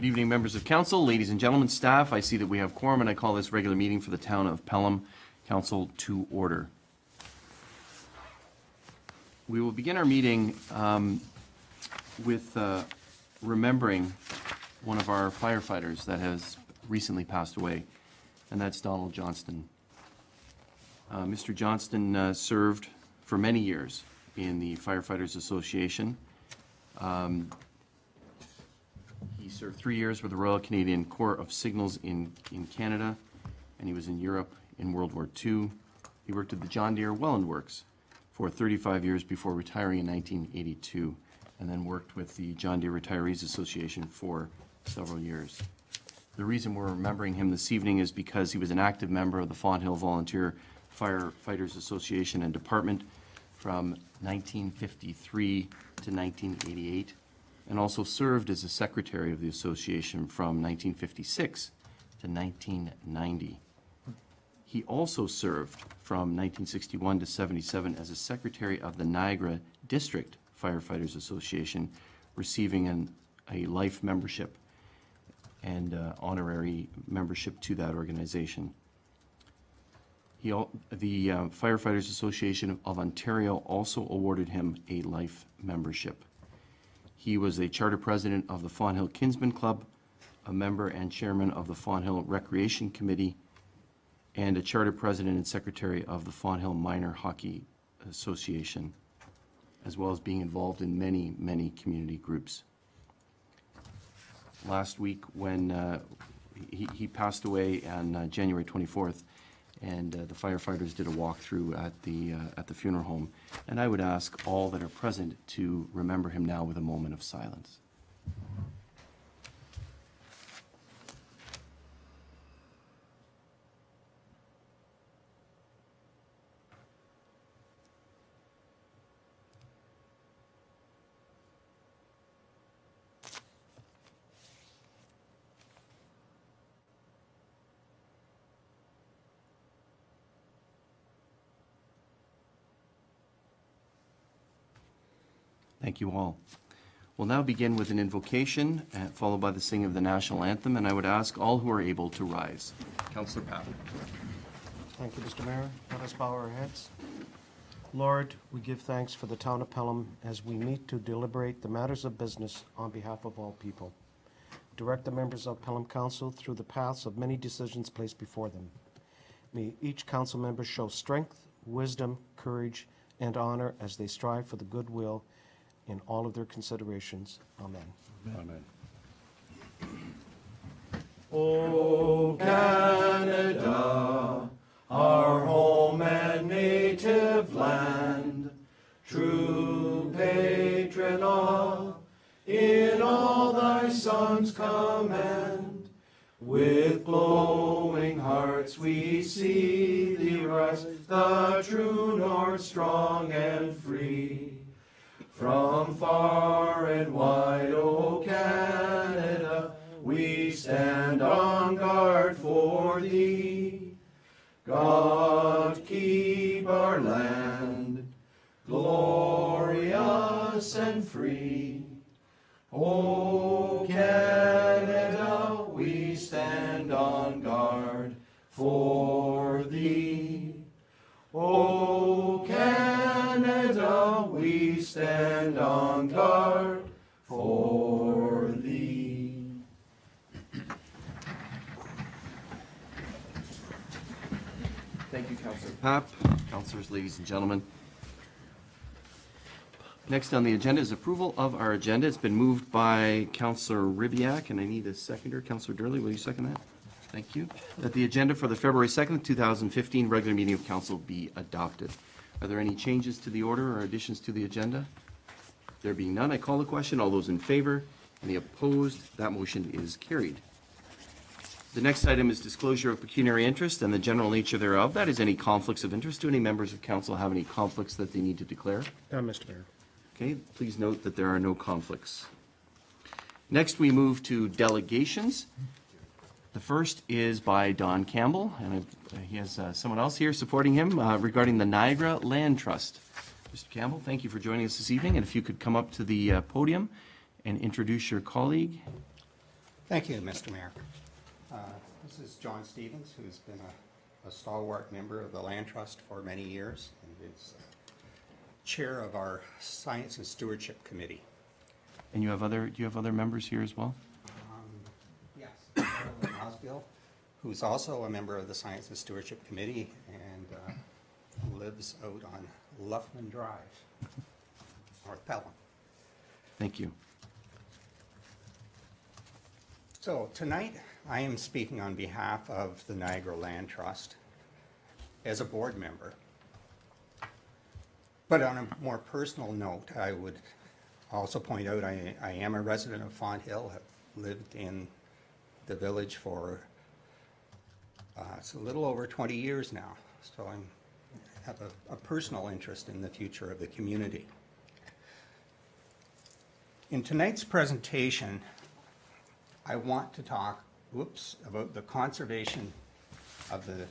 Good evening, members of council, ladies and gentlemen, staff. I see that we have quorum, and I call this regular meeting for the town of Pelham Council to order. We will begin our meeting with remembering one of our firefighters that has recently passed away, and that's Donald Johnston. Mr. Johnston served for many years in the Firefighters Association. He served 3 years with the Royal Canadian Corps of Signals in Canada, and he was in Europe in World War II. He worked at the John Deere Welland Works for 35 years before retiring in 1982, and then worked with the John Deere Retirees Association for several years. The reason we're remembering him this evening is because he was an active member of the Fawn Hill Volunteer Firefighters Association and Department from 1953 to 1988, and also served as a secretary of the association from 1956 to 1990. He also served from 1961 to 77 as a secretary of the Niagara District Firefighters Association, receiving a life membership and honorary membership to that organization. The Firefighters Association of Ontario also awarded him a life membership. He was a charter president of the Fawn Hill Kinsman Club, a member and chairman of the Fawn Hill Recreation Committee, and a charter president and secretary of the Fawn Hill Minor Hockey Association, as well as being involved in many, many community groups. Last week, when he passed away on January 24th, and the firefighters did a walkthrough at the funeral home. And I would ask all that are present to remember him now with a moment of silence. Thank you all. We'll now begin with an invocation, followed by the singing of the national anthem, and I would ask all who are able to rise. Councillor Papp. Thank you, Mr. Mayor. Let us bow our heads. Lord, we give thanks for the town of Pelham as we meet to deliberate the matters of business on behalf of all people. Direct the members of Pelham Council through the paths of many decisions placed before them. May each council member show strength, wisdom, courage, and honor as they strive for the goodwill in all of their considerations. Amen. Amen. O Canada, our home and native land, true patron of, in all thy sons command, with glowing hearts we see thee rise, the true north, strong and free. From far and wide, O Canada, we stand on guard for thee. God keep our land glorious and free. O Canada, we stand on guard for thee. O Canada, we stand on guard for thee. Thank you, Councillor Papp. Councillors, ladies and gentlemen. Next on the agenda is approval of our agenda. It's been moved by Councillor Ribiak, and I need a seconder. Councillor Durley, will you second that? Thank you. That the agenda for the February 2nd, 2015 regular meeting of council be adopted. Are there any changes to the order or additions to the agenda? There being none, I call the question. All those in favor? Any opposed? That motion is carried. The next item is disclosure of pecuniary interest and the general nature thereof. That is any conflicts of interest. Do any members of council have any conflicts that they need to declare? Mr. Mayor. Okay, please note that there are no conflicts. Next, we move to delegations. The first is by Don Campbell, and he has someone else here supporting him regarding the Niagara Land Trust. Mr. Campbell, thank you for joining us this evening, and if you could come up to the podium and introduce your colleague. Thank you, Mr. Mayor. This is John Stevens, who's been a stalwart member of the Land Trust for many years and is chair of our Science and Stewardship Committee. And do you have other members here as well? Yes, Carolyn Osgill, who's also a member of the Science and Stewardship Committee and lives out on Luffman Drive, North Pelham. Thank you. So tonight, I am speaking on behalf of the Niagara Land Trust as a board member. But on a more personal note, I would also point out I am a resident of Fonthill, have lived in the village for it's a little over 20 years now, so I have a personal interest in the future of the community. In tonight's presentation, I want to talk, about the conservation of the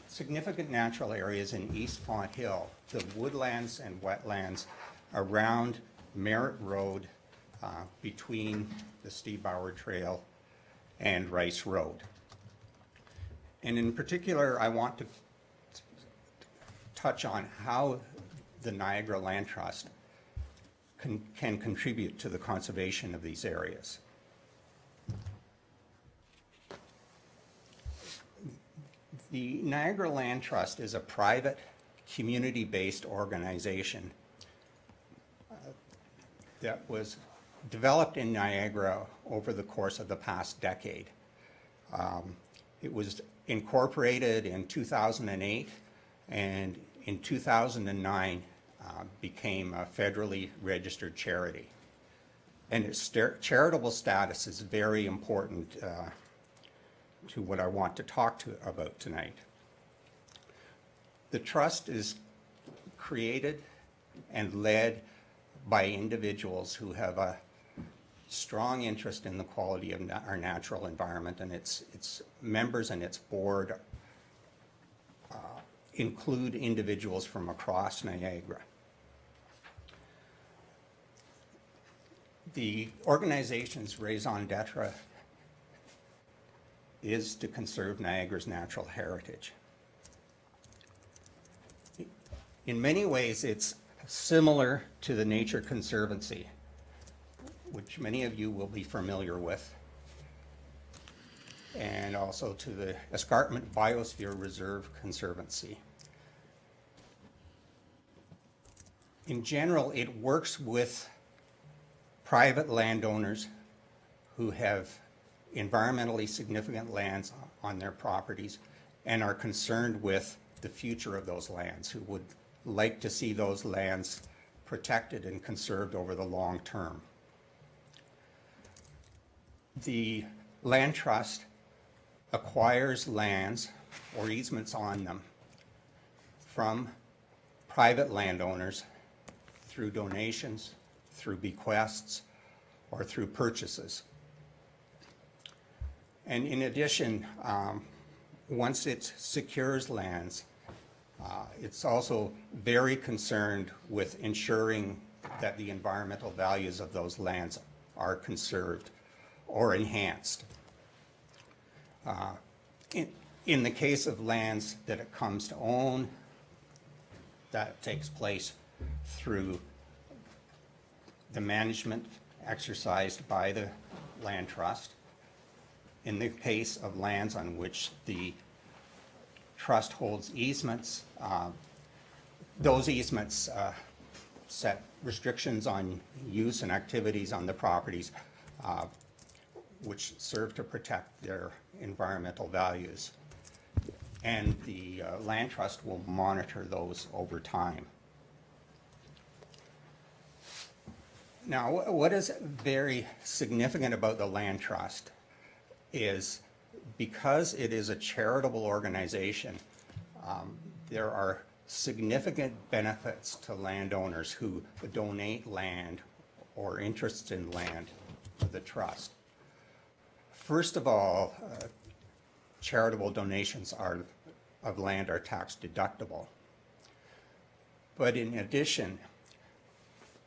significant natural areas in East Fonthill, the woodlands and wetlands around Merritt Road between the Steve Bauer Trail and Rice Road. And in particular, I want to touch on how the Niagara Land Trust can contribute to the conservation of these areas. The Niagara Land Trust is a private, community-based organization that was developed in Niagara over the course of the past decade. It was incorporated in 2008, and in 2009 became a federally registered charity. And its charitable status is very important to what I want to talk about tonight. The trust is created and led by individuals who have a strong interest in the quality of our natural environment, and its members and its board include individuals from across Niagara. The organization's raison d'etre is to conserve Niagara's natural heritage. In many ways, it's similar to the Nature Conservancy, which many of you will be familiar with, and also to the Escarpment Biosphere Reserve Conservancy. In general, it works with private landowners who have environmentally significant lands on their properties and are concerned with the future of those lands, who would like to see those lands protected and conserved over the long term. The Land Trust acquires lands or easements on them from private landowners through donations, through bequests, or through purchases. And in addition, once it secures lands, it's also very concerned with ensuring that the environmental values of those lands are conserved or enhanced. In the case of lands that it comes to own, that takes place through the management exercised by the Land Trust. In the case of lands on which the trust holds easements, those easements set restrictions on use and activities on the properties which serve to protect their environmental values. And the Land Trust will monitor those over time. Now, what is very significant about the Land Trust is because it is a charitable organization, there are significant benefits to landowners who donate land or interests in land to the trust. First of all, charitable donations of land are tax deductible. But in addition,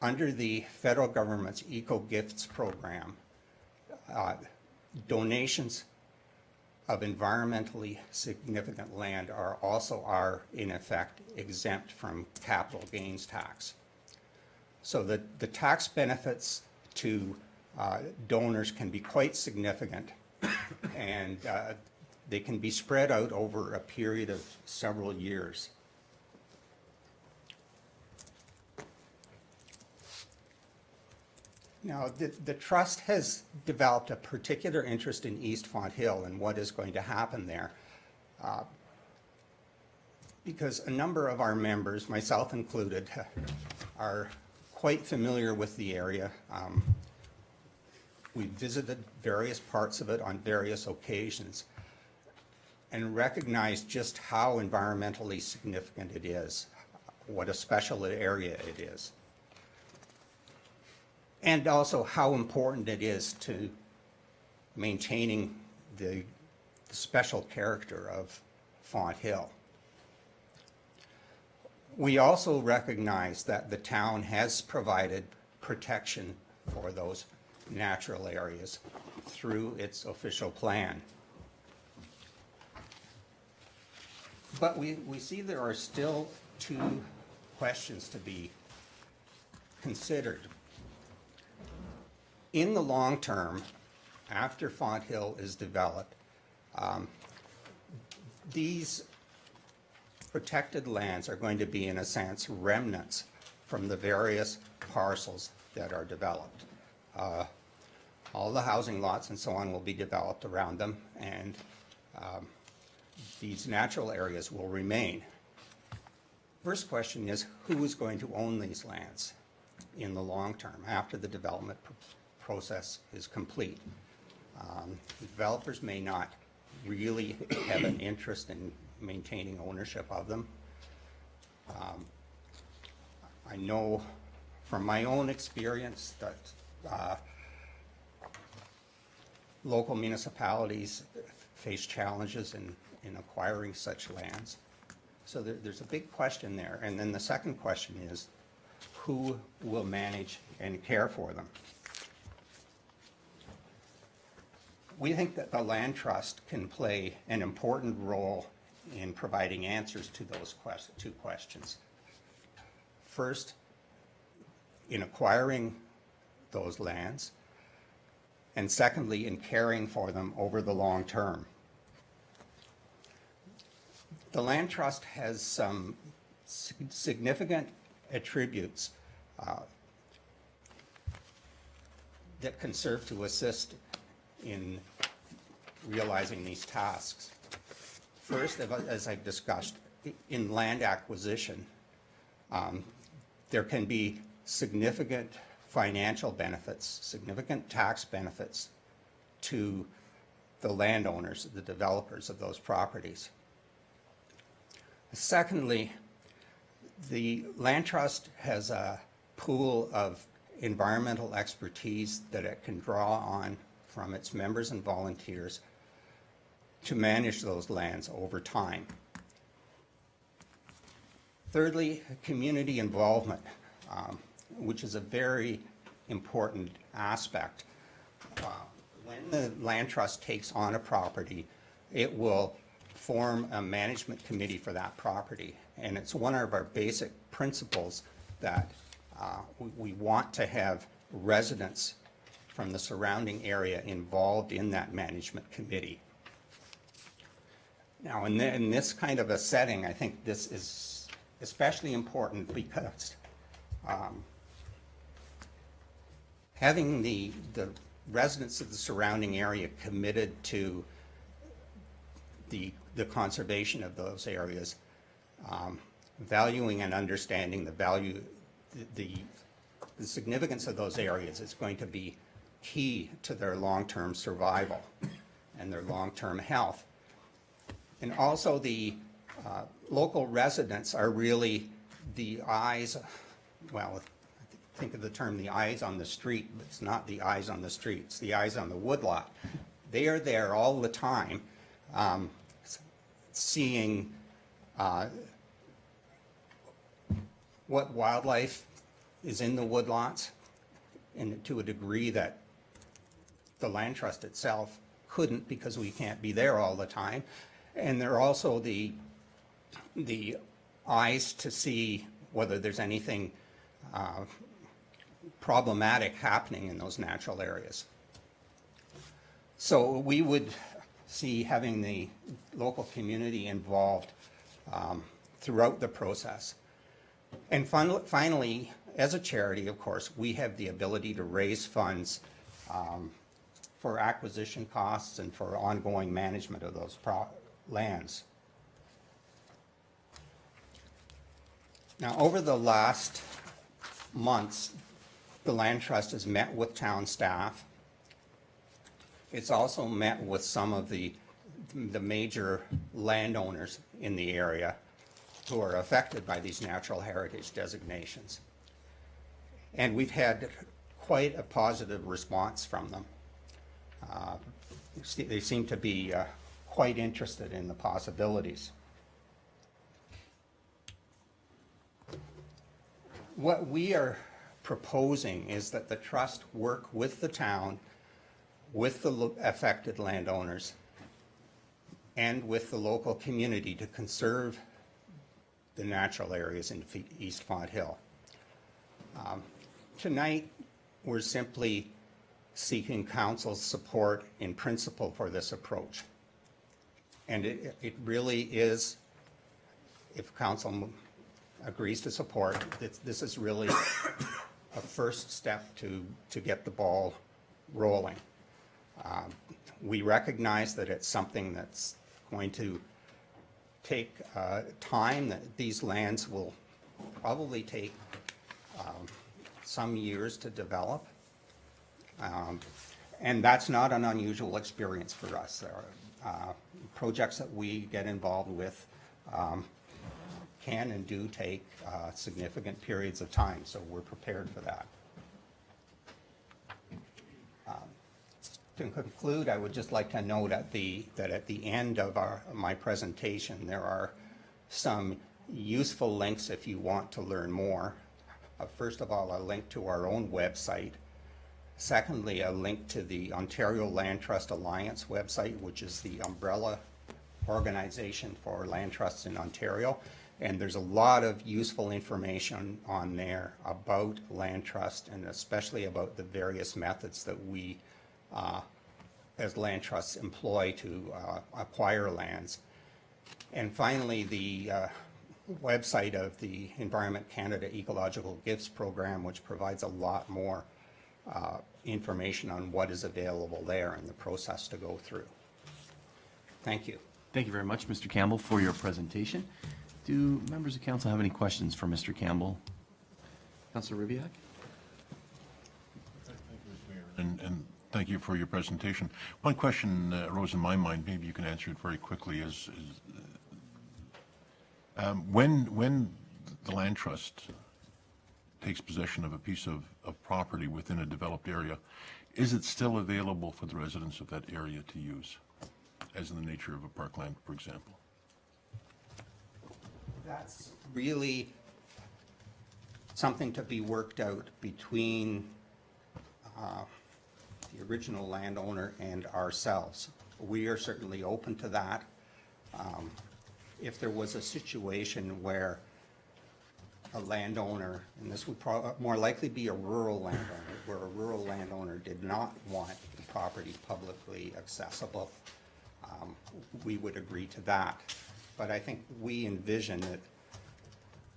under the federal government's Eco Gifts program, donations of environmentally significant land are in effect exempt from capital gains tax. So the tax benefits to donors can be quite significant, and they can be spread out over a period of several years. Now, the trust has developed a particular interest in East Fonthill and what is going to happen there, because a number of our members, myself included, are quite familiar with the area. We visited various parts of it on various occasions and recognized just how environmentally significant it is, what a special area it is, and also how important it is to maintaining the special character of Fonthill. We also recognize that the town has provided protection for those natural areas through its official plan. But we see there are still two questions to be considered. In the long term, after Fonthill is developed, these protected lands are going to be, in a sense, remnants from the various parcels that are developed. All the housing lots and so on will be developed around them, and these natural areas will remain. First question is, who is going to own these lands in the long term after the development process is complete? Developers may not really have an interest in maintaining ownership of them. I know from my own experience that local municipalities face challenges in acquiring such lands. So there's a big question there. And then the second question is, who will manage and care for them? We think that the Land Trust can play an important role in providing answers to those two questions. First, in acquiring those lands, and secondly, in caring for them over the long term. The Land Trust has some significant attributes that can serve to assist in realizing these tasks. First, as I've discussed, in land acquisition, there can be significant financial benefits, significant tax benefits to the landowners, the developers of those properties. Secondly, the Land Trust has a pool of environmental expertise that it can draw on from its members and volunteers to manage those lands over time. Thirdly, community involvement, which is a very important aspect. When the Land Trust takes on a property, it will form a management committee for that property. And it's one of our basic principles that we want to have residents from the surrounding area involved in that management committee. Now, in this kind of a setting, I think this is especially important because having the residents of the surrounding area committed to the conservation of those areas, valuing and understanding the significance of those areas is going to be key to their long-term survival and their long-term health. And also the local residents are really the eyes, well, think of the term the eyes on the street, but it's not the eyes on the street, it's the eyes on the woodlot. They are there all the time, seeing what wildlife is in the woodlots, and to a degree that the land trust itself couldn't, because we can't be there all the time. And there are also the eyes to see whether there's anything problematic happening in those natural areas. So we would see having the local community involved throughout the process. And finally, as a charity, of course, we have the ability to raise funds for acquisition costs and for ongoing management of those lands. Now, over the last months, the Land Trust has met with town staff. It's also met with some of the major landowners in the area who are affected by these natural heritage designations. And we've had quite a positive response from them. They seem to be quite interested in the possibilities. What we are proposing is that the trust work with the town, with the affected landowners, and with the local community to conserve the natural areas in East Font Hill. Tonight, we're simply seeking council's support in principle for this approach. And it really is, if council agrees to support, this is really a first step to get the ball rolling. We recognize that it's something that's going to take time, that these lands will probably take some years to develop. And that's not an unusual experience for us. There are projects that we get involved with can and do take significant periods of time, so we're prepared for that. To conclude, I would just like to note that at the end of my presentation, there are some useful links if you want to learn more. First of all, a link to our own website. Secondly, a link to the Ontario Land Trust Alliance website, which is the umbrella organization for land trusts in Ontario. And there's a lot of useful information on there about land trust, and especially about the various methods that we as land trusts employ to acquire lands. And finally, the website of the Environment Canada Ecological Gifts Program, which provides a lot more information on what is available there and the process to go through. Thank you. Thank you very much, Mr. Campbell, for your presentation. Do members of council have any questions for Mr. Campbell? Councilor Ribiak? And thank you for your presentation. One question arose in my mind, maybe you can answer it very quickly, is when the land trust takes possession of a piece of property within a developed area, is it still available for the residents of that area to use, as in the nature of a parkland, for example? That's really something to be worked out between the original landowner and ourselves. We are certainly open to that. If there was a situation where a landowner, and this would more likely be a rural landowner, where a rural landowner did not want the property publicly accessible, we would agree to that. But I think we envision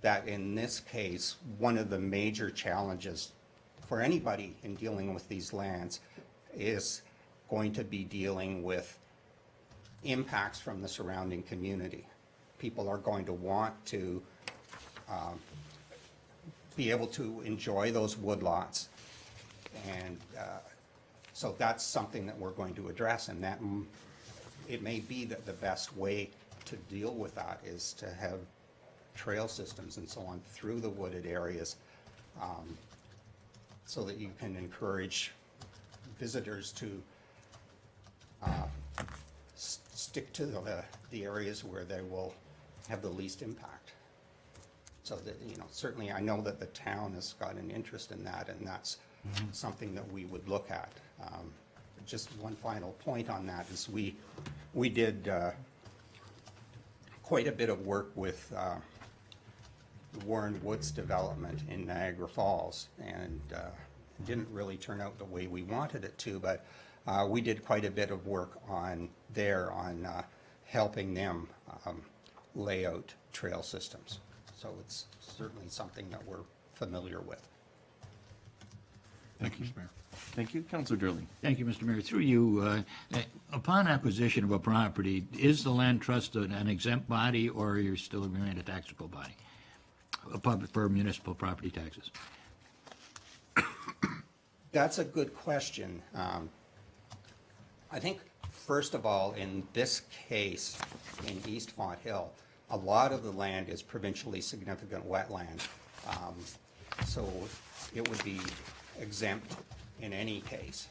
that in this case, one of the major challenges for anybody in dealing with these lands is going to be dealing with impacts from the surrounding community. People are going to want to be able to enjoy those woodlots, and so that's something that we're going to address, and that it may be that the best way to deal with that is to have trail systems and so on through the wooded areas, so that you can encourage visitors to stick to the areas where they will have the least impact. So that, you know, certainly I know that the town has got an interest in that, and that's something that we would look at. just one final point on that is we did quite a bit of work with the Warren Woods development in Niagara Falls, and it didn't really turn out the way we wanted it to, but we did quite a bit of work on helping them lay out trail systems. So it's certainly something that we're familiar with. Thank you, Mr. Mayor. Thank you. Councilor Durley. Thank you, Mr. Mayor. Through you, upon acquisition of a property, is the land trust an exempt body, or are you still remain a taxable body for municipal property taxes? That's a good question. I think, first of all, in this case, in East Font Hill, a lot of the land is provincially significant wetland. So it would be exempt in any case.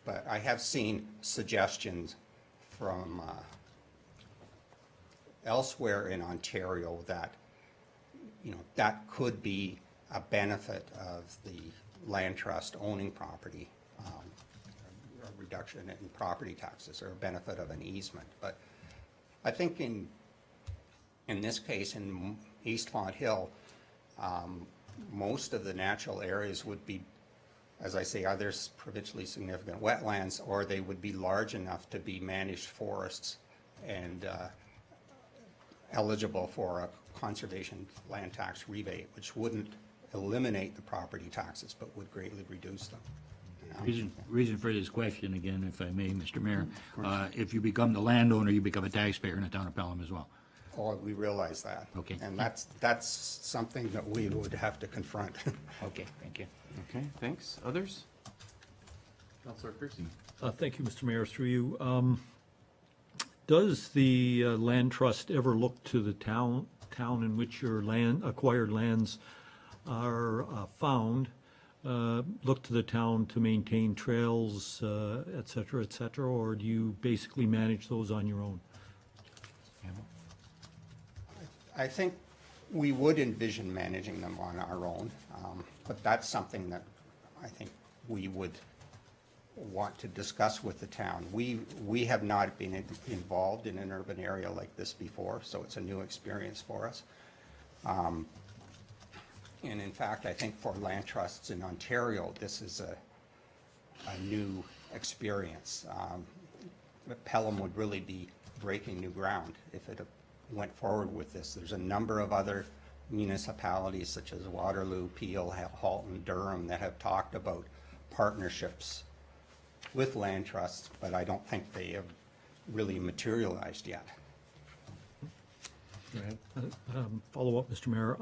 But I have seen suggestions from elsewhere in Ontario that, that could be a benefit of the land trust owning property, a reduction in property taxes or a benefit of an easement. But I think in this case, in East Font Hill, most of the natural areas would be, as I say, either provincially significant wetlands, or they would be large enough to be managed forests and eligible for a conservation land tax rebate, which wouldn't eliminate the property taxes, but would greatly reduce them. Reason for this question, again, if I may, Mr. Mayor, if you become the landowner, you become a taxpayer in the town of Pelham as well. Oh, we realize that. Okay. And that's something that we would have to confront. Okay, thank you. Okay, thanks. Others? Councilor Kersey. Thank you, Mr. Mayor, through you. Does the land trust ever look to the town in which your acquired lands are found, look to the town to maintain trails, et cetera, or do you basically manage those on your own? I think we would envision managing them on our own, but that's something that I think we would want to discuss with the town. We have not been involved in an urban area like this before, so it's a new experience for us. And in fact, I think for land trusts in Ontario, this is a new experience. Pelham would really be breaking new ground if it went forward with this. There's a number of other municipalities such as Waterloo, Peel, Halton, Durham that have talked about partnerships with land trusts, but I don't think they have really materialized yet. Go ahead. Follow up, Mr. Mayor.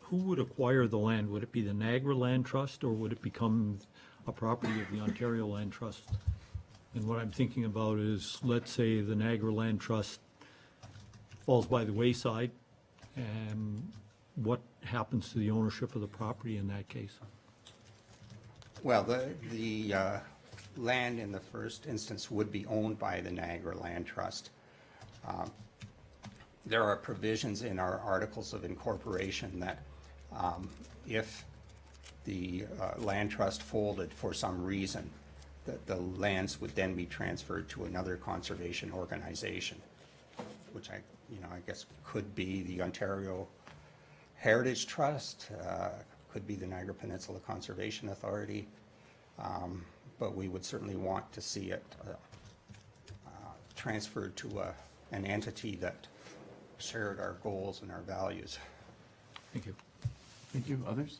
Who would acquire the land? Would it be the Niagara Land Trust, or would it become a property of the Ontario Land Trust? And what I'm thinking about is, let's say the Niagara Land Trust falls by the wayside, and what happens to the ownership of the property in that case? Well, the land in the first instance would be owned by the Niagara Land Trust. There are provisions in our articles of incorporation that if the land trust folded for some reason, that the lands would then be transferred to another conservation organization, which I guess could be the Ontario Heritage Trust, could be the Niagara Peninsula Conservation Authority, but we would certainly want to see it transferred to an entity that shared our goals and our values. Thank you. Thank you. Others?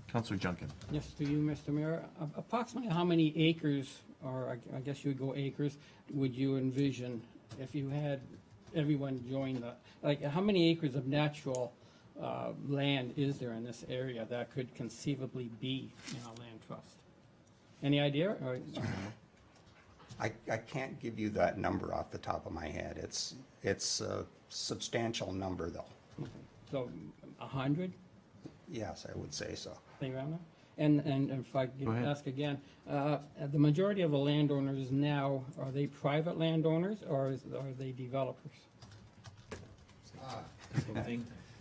Councilor Junkin. Yes, to you, Mr. Mayor. Approximately how many acres, or I guess you would go acres, would you envision if you had everyone join the, like, how many acres of natural land is there in this area that could conceivably be in a land trust? Any idea? Or, I can't give you that number off the top of my head. It's a substantial number, though. so 100? Yes, I would say so. Thing around there? And if I could Go ahead. ask again, the majority of the landowners now, are they private landowners or are they developers?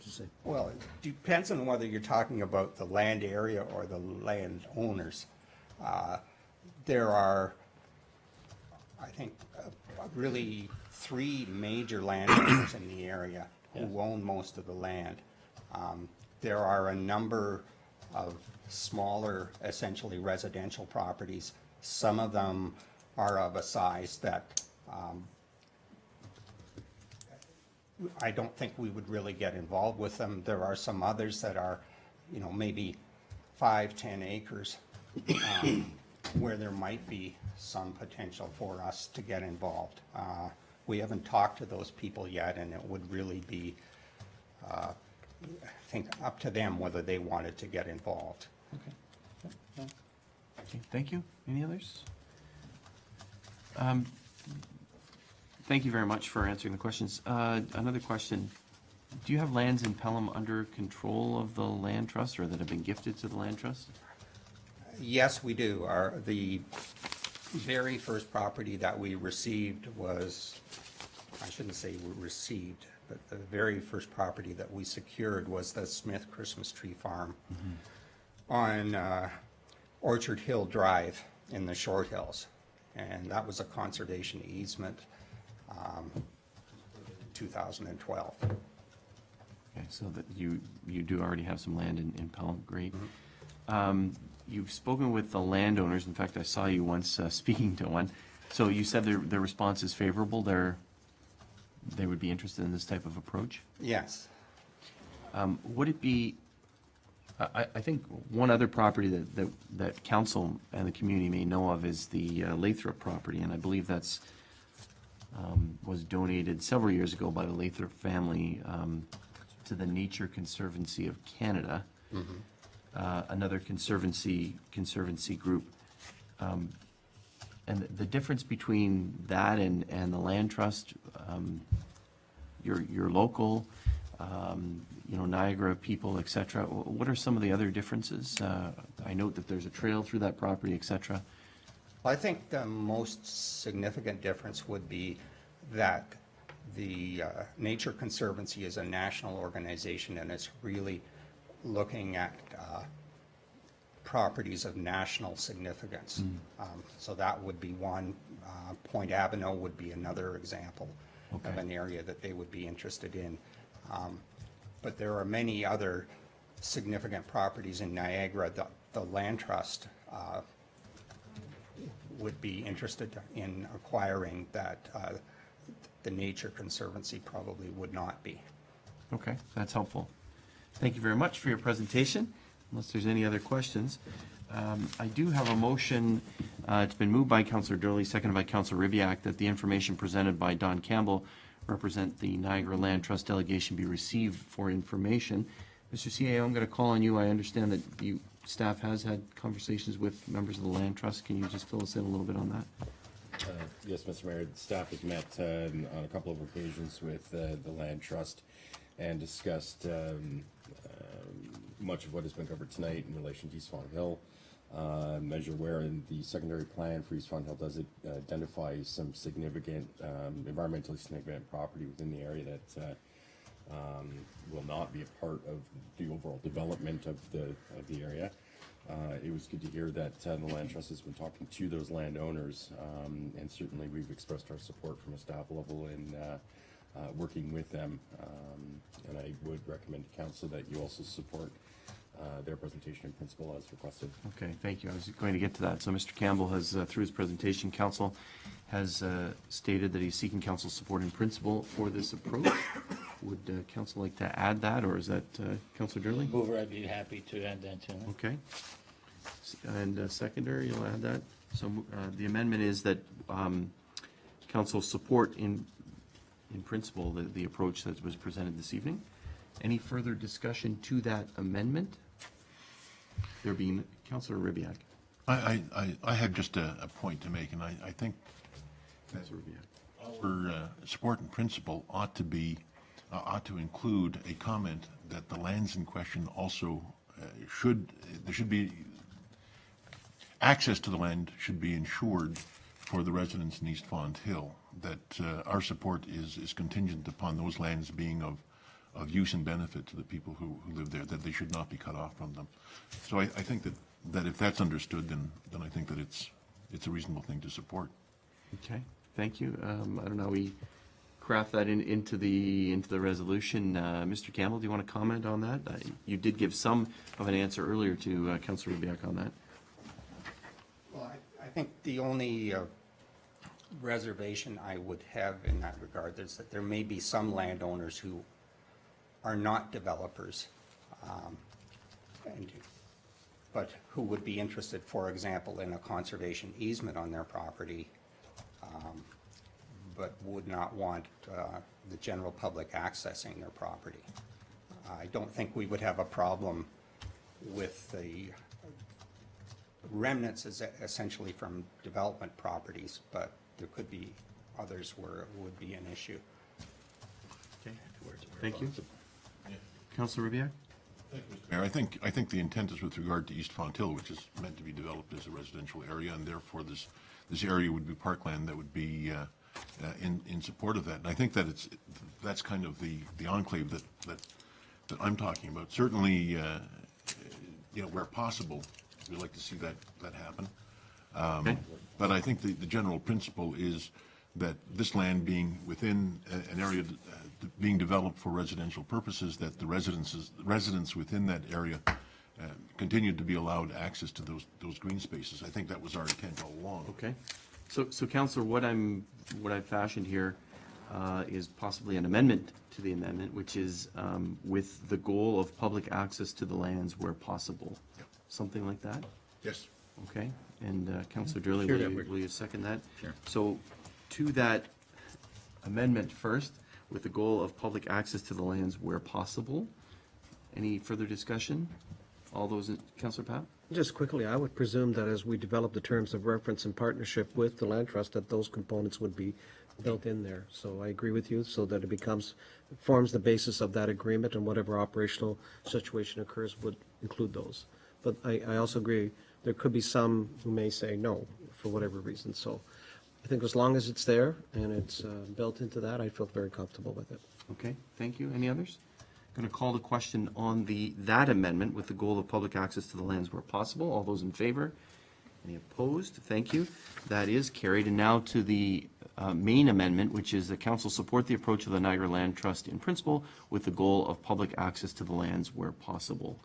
to say. Well, it depends on whether you're talking about the land area or the land owners. There are, I think, really three major landowners in the area who own most of the land. There are a number of smaller, essentially residential properties. Some of them are of a size that I don't think we would really get involved with them. There are some others that are, you know, maybe 5-10 acres, where there might be some potential for us to get involved. We haven't talked to those people yet, and it would really be, I think, up to them whether they wanted to get involved. Okay, thank you. Any others? Thank you very much for answering the questions. Another question. Do you have lands in Pelham under control of the land trust or that have been gifted to the land trust? Yes, we do. The very first property that we received was, I shouldn't say we received, but the very first property that we secured was the Smith Christmas Tree Farm on Orchard Hill Drive in the Short Hills. And that was a conservation easement, 2012. Okay, so that you do already have some land in Pelham, great. You've spoken with the landowners. In fact, I saw you once speaking to one. So you said their response is favorable. They would be interested in this type of approach? Yes. Would it be, I think one other property that council and the community may know of is the Lathrop property, and I believe that's was donated several years ago by the Lathrop family to the Nature Conservancy of Canada, another conservancy group. And the difference between that and the land trust, your local, you know, Niagara people, et cetera, what are some of the other differences? I note that there's a trail through that property, et cetera. I think the most significant difference would be that the Nature Conservancy is a national organization, and it's really looking at properties of national significance. So that would be one. Point Avenue would be another example of an area that they would be interested in. But there are many other significant properties in Niagara that the Land Trust would be interested in acquiring that the Nature Conservancy probably would not be. Okay, that's helpful. Thank you very much for your presentation. Unless there's any other questions. I do have a motion, it's been moved by Councillor Durley, seconded by Councillor Ribiak, that the information presented by Don Campbell represent the Niagara Land Trust delegation be received for information. Mr. CAO, I'm going to call on you. I understand that staff has had conversations with members of the Land Trust. Can you just fill us in a little bit on that? Yes, Mr. Mayor, the staff has met on a couple of occasions with the Land Trust and discussed much of what has been covered tonight in relation to East Fawn Hill. As you're aware, in the secondary plan for East Fawn Hill does identify some significant, environmentally significant property within the area that will not be a part of the overall development of the area. It was good to hear that the Land Trust has been talking to those landowners, and certainly we've expressed our support from a staff level in working with them. And I would recommend to Council that you also support their presentation in principle as requested. Okay, thank you. I was going to get to that. So Mr. Campbell has, through his presentation, Council has stated that he's seeking Council's support in principle for this approach. Would Council like to add that, or is that Councillor Durley? Mover, I'd be happy to add that to it. Okay. And seconder, you'll add that? So the amendment is that Council support in principle the approach that was presented this evening. Any further discussion to that amendment? There being Councillor Ribiak. I have just a point to make, and I think Councillor Ribiak. our support in principle ought to include a comment that the lands in question also there should be access to the land should be ensured for the residents in East Fawn Hill. That our support is contingent upon those lands being of use and benefit to the people who live there, that they should not be cut off from them. So I think that if that's understood, then I think that it's a reasonable thing to support. Okay, thank you. I don't know, we craft that into the resolution. Mr. Campbell, do you want to comment on that? You did give some of an answer earlier to Councillor Rubiak on that. Well, I think the only reservation I would have in that regard is that there may be some landowners who are not developers, but who would be interested, for example, in a conservation easement on their property, but would not want the general public accessing their property. I don't think we would have a problem with the remnants essentially from development properties, but there could be others where it would be an issue. Okay, thank you. Councillor Rubiak? Mayor, I think the intent is with regard to East Fonthill, which is meant to be developed as a residential area, and therefore this area would be parkland that would be in support of that. And I think that that's kind of the enclave that I'm talking about. Certainly, where possible, we'd like to see that happen. Okay. But I think the general principle is that this land being within an area being developed for residential purposes, that the residents within that area continue to be allowed access to those green spaces. I think that was our intent all along. Okay. So Councillor, what I've fashioned here is possibly an amendment to the amendment, which is with the goal of public access to the lands where possible. Yep. Something like that? Yes. Okay. And Councillor Durley, Sure, will you second that? Sure. So to that amendment first, with the goal of public access to the lands where possible. Any further discussion? All those, Councillor Papp? Just quickly, I would presume that as we develop the terms of reference and partnership with the land trust, that those components would be built in there. So I agree with you, so that it forms the basis of that agreement, and whatever operational situation occurs would include those. But I also agree, there could be some who may say no, for whatever reason. So I think as long as it's there and it's built into that, I feel very comfortable with it. Okay, thank you. Any others? Going to call the question on that amendment with the goal of public access to the lands where possible. All those in favor? Any opposed? Thank you. That is carried. And now to the main amendment, which is the council support the approach of the Niagara Land Trust in principle with the goal of public access to the lands where possible.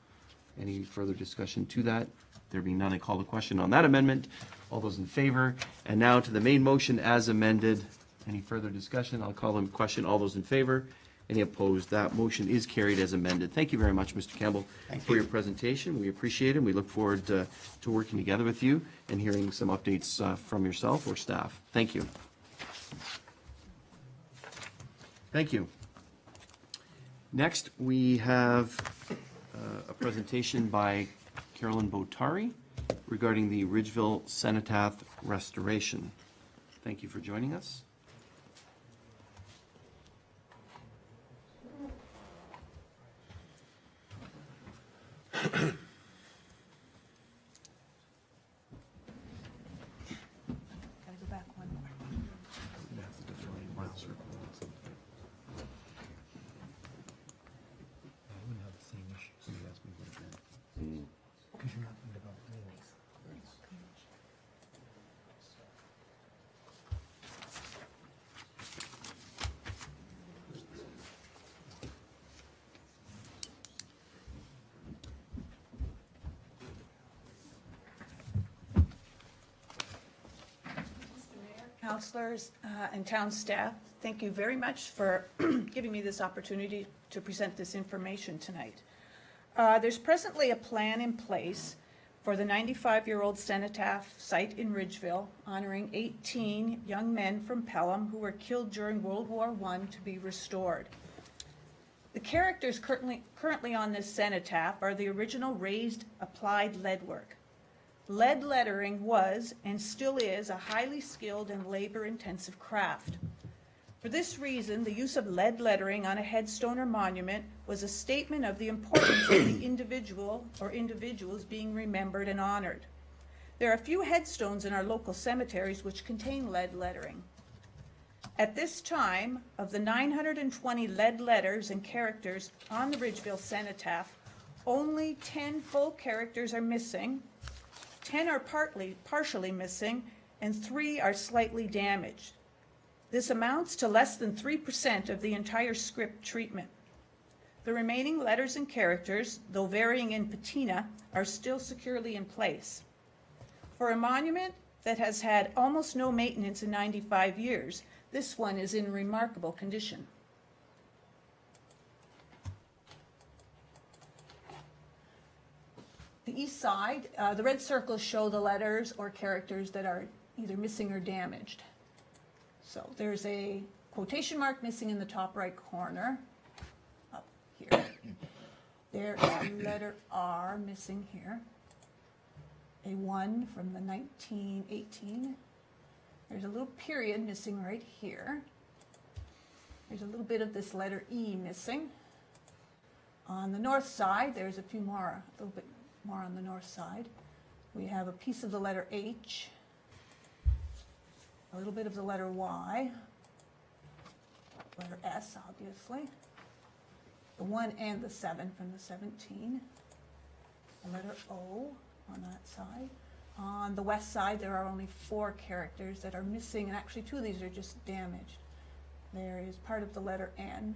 Any further discussion to that? There being none, I call the question on that amendment. All those in favor? And now to the main motion as amended. Any further discussion? I'll call the question. All those in favor? Any opposed? That motion is carried as amended. Thank you very much, Mr. Campbell, for your presentation. We appreciate it. We look forward to working together with you and hearing some updates from yourself or staff. Thank you. Thank you. Next, we have a presentation by Carolyn Botari regarding the Ridgeville Cenotaph restoration. Thank you for joining us. Gotta go back one more. Councilors and town staff, thank you very much for giving me this opportunity to present this information tonight. There's presently a plan in place for the 95-year-old cenotaph site in Ridgeville, honoring 18 young men from Pelham who were killed during World War I to be restored. The characters currently on this cenotaph are the original raised applied leadwork. Lead lettering was, and still is, a highly skilled and labor-intensive craft. For this reason, the use of lead lettering on a headstone or monument was a statement of the importance of the individual or individuals being remembered and honored. There are a few headstones in our local cemeteries which contain lead lettering. At this time, of the 920 lead letters and characters on the Ridgeville cenotaph, only 10 full characters are missing, 10 are partially missing, and 3 are slightly damaged. This amounts to less than 3% of the entire script treatment. The remaining letters and characters, though varying in patina, are still securely in place. For a monument that has had almost no maintenance in 95 years, this one is in remarkable condition. The east side, the red circles show the letters or characters that are either missing or damaged. So there's a quotation mark missing in the top right corner, up here. There's a letter R missing here. A 1 from the 1918. There's a little period missing right here. There's a little bit of this letter E missing. On the north side, there's a few more, a little bit more on the north side. We have a piece of the letter H, a little bit of the letter Y, letter S, obviously, the 1 and the 7 from the 17, the letter O on that side. On the west side, there are only 4 characters that are missing, and actually 2 of these are just damaged. There is part of the letter N,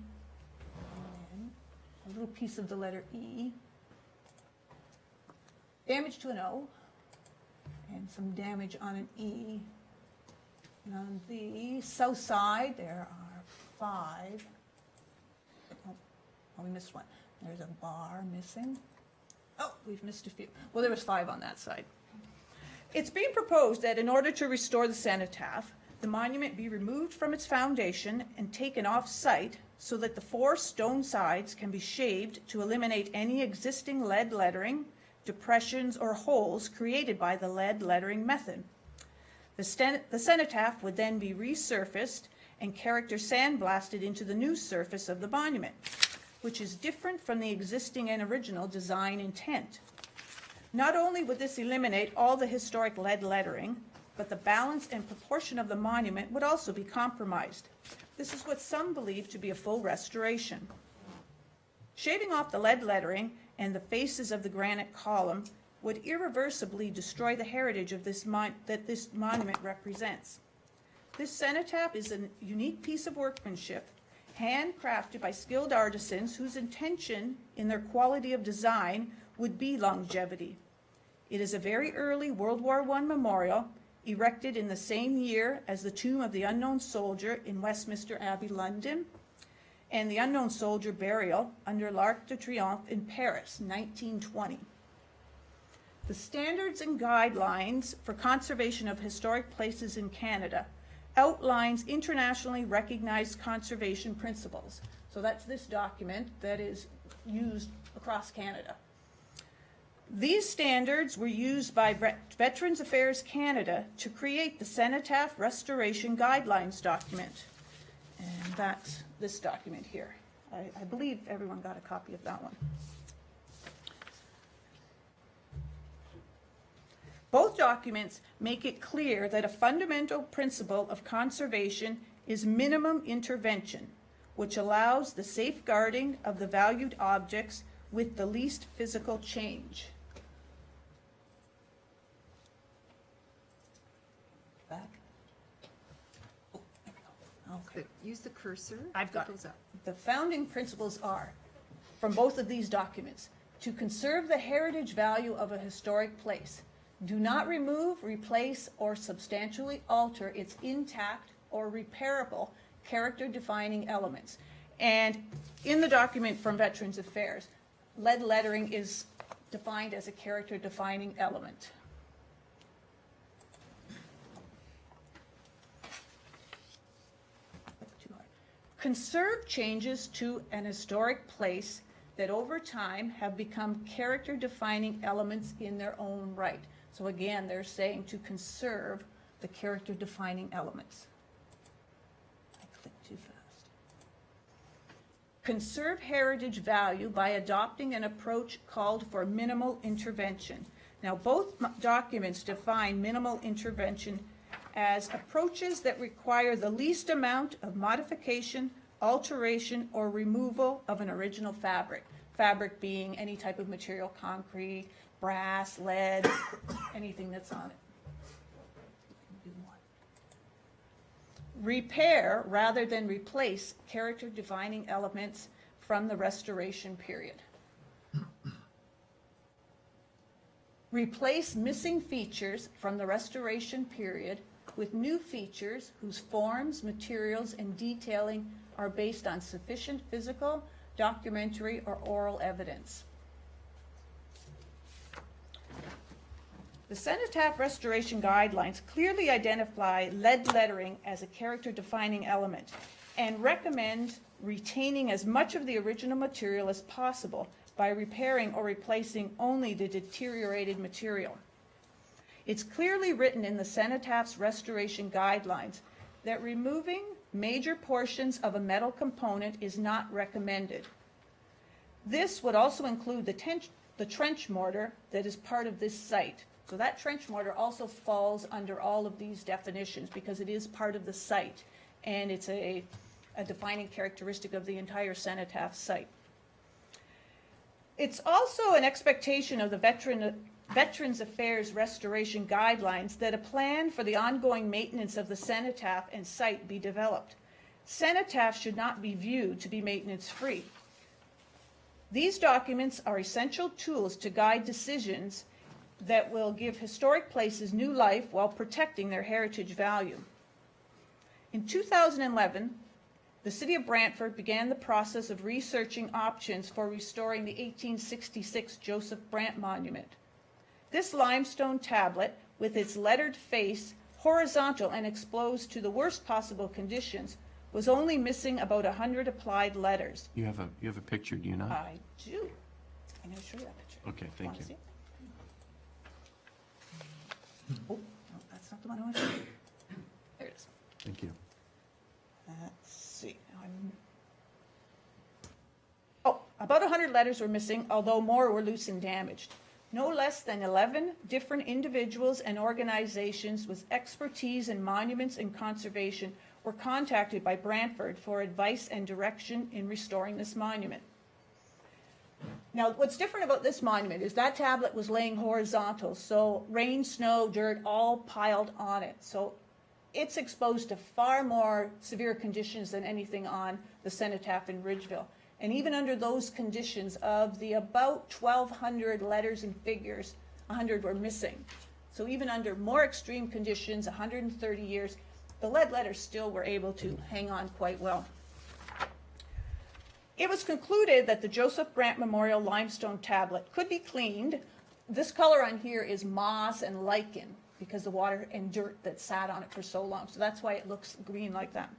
and a little piece of the letter E, damage to an O, and some damage on an E. And on the south side, there are 5. Oh, we missed one. There's a bar missing. Oh, we've missed a few. Well, there was 5 on that side. It's being proposed that in order to restore the cenotaph, the monument be removed from its foundation and taken off-site so that the 4 stone sides can be shaved to eliminate any existing lead lettering, depressions, or holes created by the lead lettering method. The cenotaph would then be resurfaced and character sandblasted into the new surface of the monument, which is different from the existing and original design intent. Not only would this eliminate all the historic lead lettering, but the balance and proportion of the monument would also be compromised. This is what some believe to be a full restoration. Shaving off the lead lettering and the faces of the granite column would irreversibly destroy the heritage of this that this monument represents. This cenotaph is a unique piece of workmanship, handcrafted by skilled artisans whose intention in their quality of design would be longevity. It is a very early World War I memorial, erected in the same year as the tomb of the unknown soldier in Westminster Abbey, London, and the unknown soldier burial under l'Arc de Triomphe in Paris, 1920. The standards and guidelines for conservation of historic places in Canada outlines internationally recognized conservation principles. So that's this document that is used across Canada. These standards were used by Veterans Affairs Canada to create the Cenotaph Restoration Guidelines document. And that's this document here. I believe everyone got a copy of that one. Both documents make it clear that a fundamental principle of conservation is minimum intervention, which allows the safeguarding of the valued objects with the least physical change. Back. Oh, there we go. Okay. Use the cursor. I've got It goes it. up. The founding principles are, from both of these documents, to conserve the heritage value of a historic place. Do not remove, replace, or substantially alter its intact or repairable character-defining elements. And in the document from Veterans Affairs, lead lettering is defined as a character-defining element. Conserve changes to an historic place that over time have become character-defining elements in their own right. So again, they're saying to conserve the character-defining elements. I clicked too fast. Conserve heritage value by adopting an approach called for minimal intervention. Now, both documents define minimal intervention as approaches that require the least amount of modification, alteration, or removal of an original fabric. Fabric being any type of material, concrete, brass, lead, anything that's on it. Repair rather than replace character-defining elements from the restoration period. Replace missing features from the restoration period with new features whose forms, materials, and detailing are based on sufficient physical, documentary, or oral evidence. The Cenotaph Restoration Guidelines clearly identify lead lettering as a character-defining element and recommend retaining as much of the original material as possible by repairing or replacing only the deteriorated material. It's clearly written in the Cenotaph's Restoration Guidelines that removing major portions of a metal component is not recommended. This would also include the trench mortar that is part of this site. So that trench mortar also falls under all of these definitions because it is part of the site, and it's a defining characteristic of the entire Cenotaph site. It's also an expectation of the Veterans Affairs Restoration Guidelines that a plan for the ongoing maintenance of the cenotaph and site be developed. Cenotaphs should not be viewed to be maintenance-free. These documents are essential tools to guide decisions that will give historic places new life while protecting their heritage value. In 2011, the City of Brantford began the process of researching options for restoring the 1866 Joseph Brant Monument. This limestone tablet, with its lettered face horizontal and exposed to the worst possible conditions, was only missing about 100 applied letters. You have a picture, do you not? I do. I'm going to show you that picture. Okay, thank Want to you. see it? Oh, no, that's not the one I want to show you. There it is. Thank you. Let's see. About 100 letters were missing, although more were loose and damaged. No less than 11 different individuals and organizations with expertise in monuments and conservation were contacted by Brantford for advice and direction in restoring this monument. Now, what's different about this monument is that tablet was laying horizontal, so rain, snow, dirt, all piled on it. So it's exposed to far more severe conditions than anything on the cenotaph in Ridgeville. And even under those conditions, of the about 1,200 letters and figures, 100 were missing. So even under more extreme conditions, 130 years, the lead letters still were able to hang on quite well. It was concluded that the Joseph Brant Memorial limestone tablet could be cleaned. This color on here is moss and lichen because the water and dirt that sat on it for so long. So that's why it looks green like that.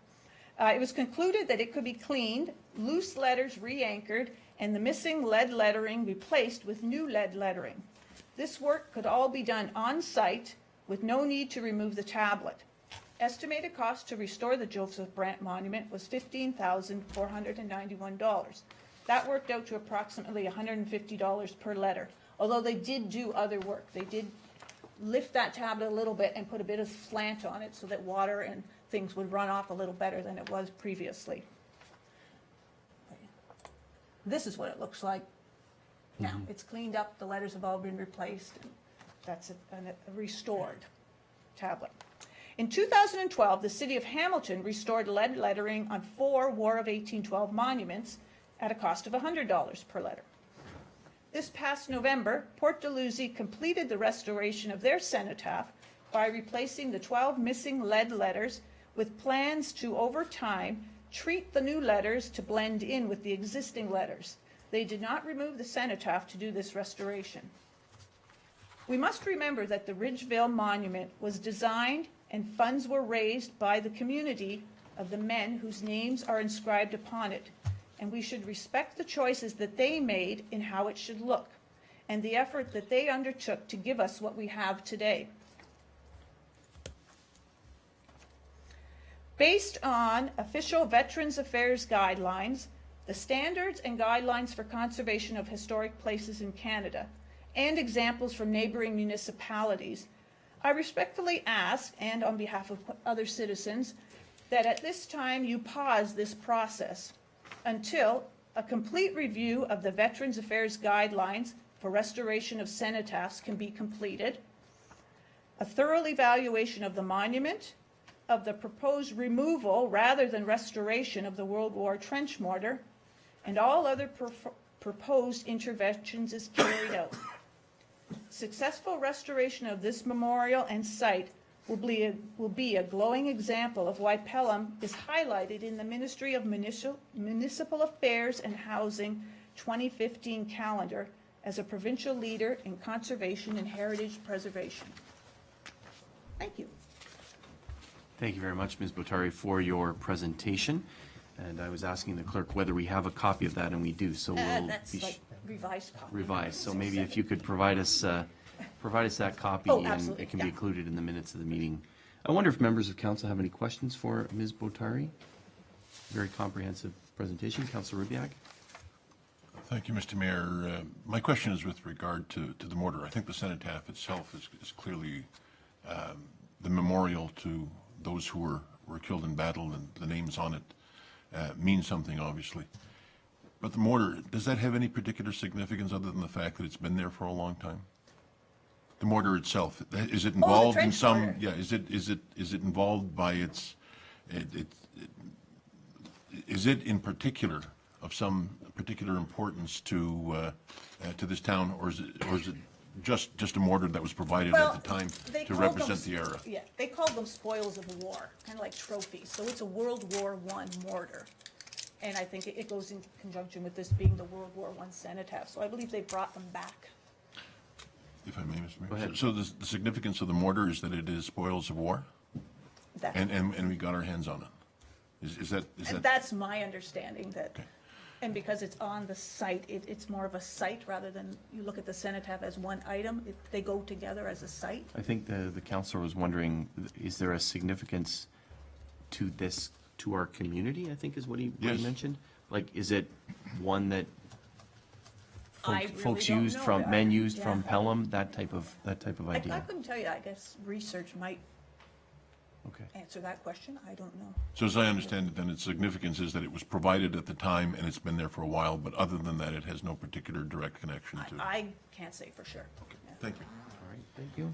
It was concluded that it could be cleaned, loose letters re-anchored, and the missing lead lettering replaced with new lead lettering. This work could all be done on-site with no need to remove the tablet. Estimated cost to restore the Joseph Brant Monument was $15,491. That worked out to approximately $150 per letter, although they did do other work. They did lift that tablet a little bit and put a bit of slant on it so that water and things would run off a little better than it was previously. This is what it looks like now. It's cleaned up, the letters have all been replaced. That's a restored tablet. In 2012, the City of Hamilton restored lead lettering on 4 War of 1812 monuments at a cost of $100 per letter. This past November, Port Dalhousie completed the restoration of their cenotaph by replacing the 12 missing lead letters with plans to, over time, treat the new letters to blend in with the existing letters. They did not remove the cenotaph to do this restoration. We must remember that the Ridgeville Monument was designed and funds were raised by the community of the men whose names are inscribed upon it, and we should respect the choices that they made in how it should look, and the effort that they undertook to give us what we have today. Based on official Veterans Affairs guidelines, the standards and guidelines for conservation of historic places in Canada, and examples from neighboring municipalities, I respectfully ask, and on behalf of other citizens, that at this time you pause this process until a complete review of the Veterans Affairs guidelines for restoration of cenotaphs can be completed, a thorough evaluation of the monument, of the proposed removal rather than restoration of the World War trench mortar, and all other proposed interventions is carried out. Successful restoration of this memorial and site will be a glowing example of why Pelham is highlighted in the Ministry of Municipal Affairs and Housing 2015 calendar as a provincial leader in conservation and heritage preservation. Thank you. Thank you very much, Ms. Botari, for your presentation. And I was asking the clerk whether we have a copy of that, and we do, so we'll That's be like revised copy. revised. So maybe if you could provide us that copy, Oh, and absolutely, it can be yeah. included in the minutes of the meeting. I wonder if members of council have any questions for Ms. Botari? Very comprehensive presentation. Councilor Ribbiak? Thank you, Mr. Mayor. My question is with regard to the mortar. I think the cenotaph itself is clearly the memorial to those who were killed in battle, and the names on it mean something, obviously. But the mortar, does that have any particular significance other than the fact that it's been there for a long time? The mortar itself, is it involved in trench some? mortar. Yeah, is it involved by its? Is it in particular of some particular importance to this town, or is it just a mortar that was provided Well, at the time they to called represent them- the era? Yeah, they called them spoils of war, kind of like trophies. So it's a World War I mortar. And I think it goes in conjunction with this being the World War I cenotaph. So I believe they brought them back. If I may, Mr. Mayor. Go ahead. So the significance of the mortar is that it is spoils of war, That's, and we got our hands on it. Is that? that's my understanding that, Okay. and because it's on the site, it's more of a site rather than you look at the cenotaph as one item. They go together as a site. I think the councilor was wondering, is there a significance to this, to our community, I think is what he Yes. mentioned? Like, is it one that I really folks don't used know from, that. men used from Yeah. Pelham, that type of I idea? couldn't tell you. I guess research might Okay. answer that question. I don't know. So as I understand it, then its significance is that it was provided at the time and it's been there for a while, but other than that, it has no particular direct connection to. I can't say for sure. Yeah. Thank you. All right, thank you.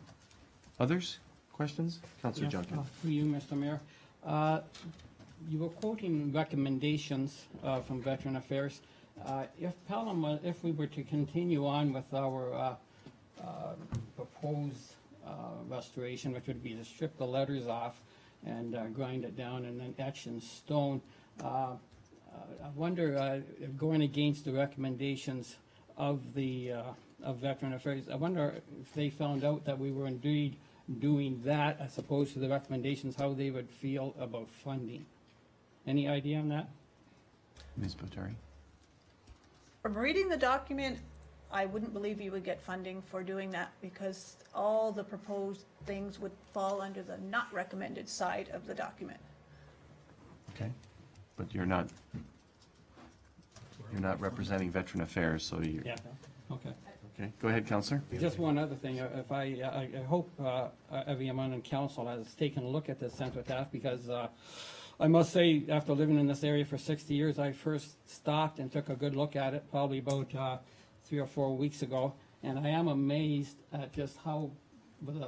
Others? Questions? Councilor Yeah, Junkin? For you, Mr. Mayor. You were quoting recommendations from Veteran Affairs. If Pelham, if we were to continue on with our proposed restoration, which would be to strip the letters off and grind it down and then etch in stone, I wonder, if going against the recommendations of the of Veteran Affairs, I wonder if they found out that we were indeed doing that as opposed to the recommendations, how they would feel about funding. Any idea on that? Ms. Botari? From reading the document, I wouldn't believe you would get funding for doing that because all the proposed things would fall under the not recommended side of the document. Okay. But you're not representing Veteran Affairs, so you're, Yeah. Okay. okay. Go ahead, Councilor. Just one other thing, if I hope everyone in council has taken a look at this cenotaph, because I must say, after living in this area for 60 years, I first stopped and took a good look at it probably about 3 or 4 weeks ago, and I am amazed at just how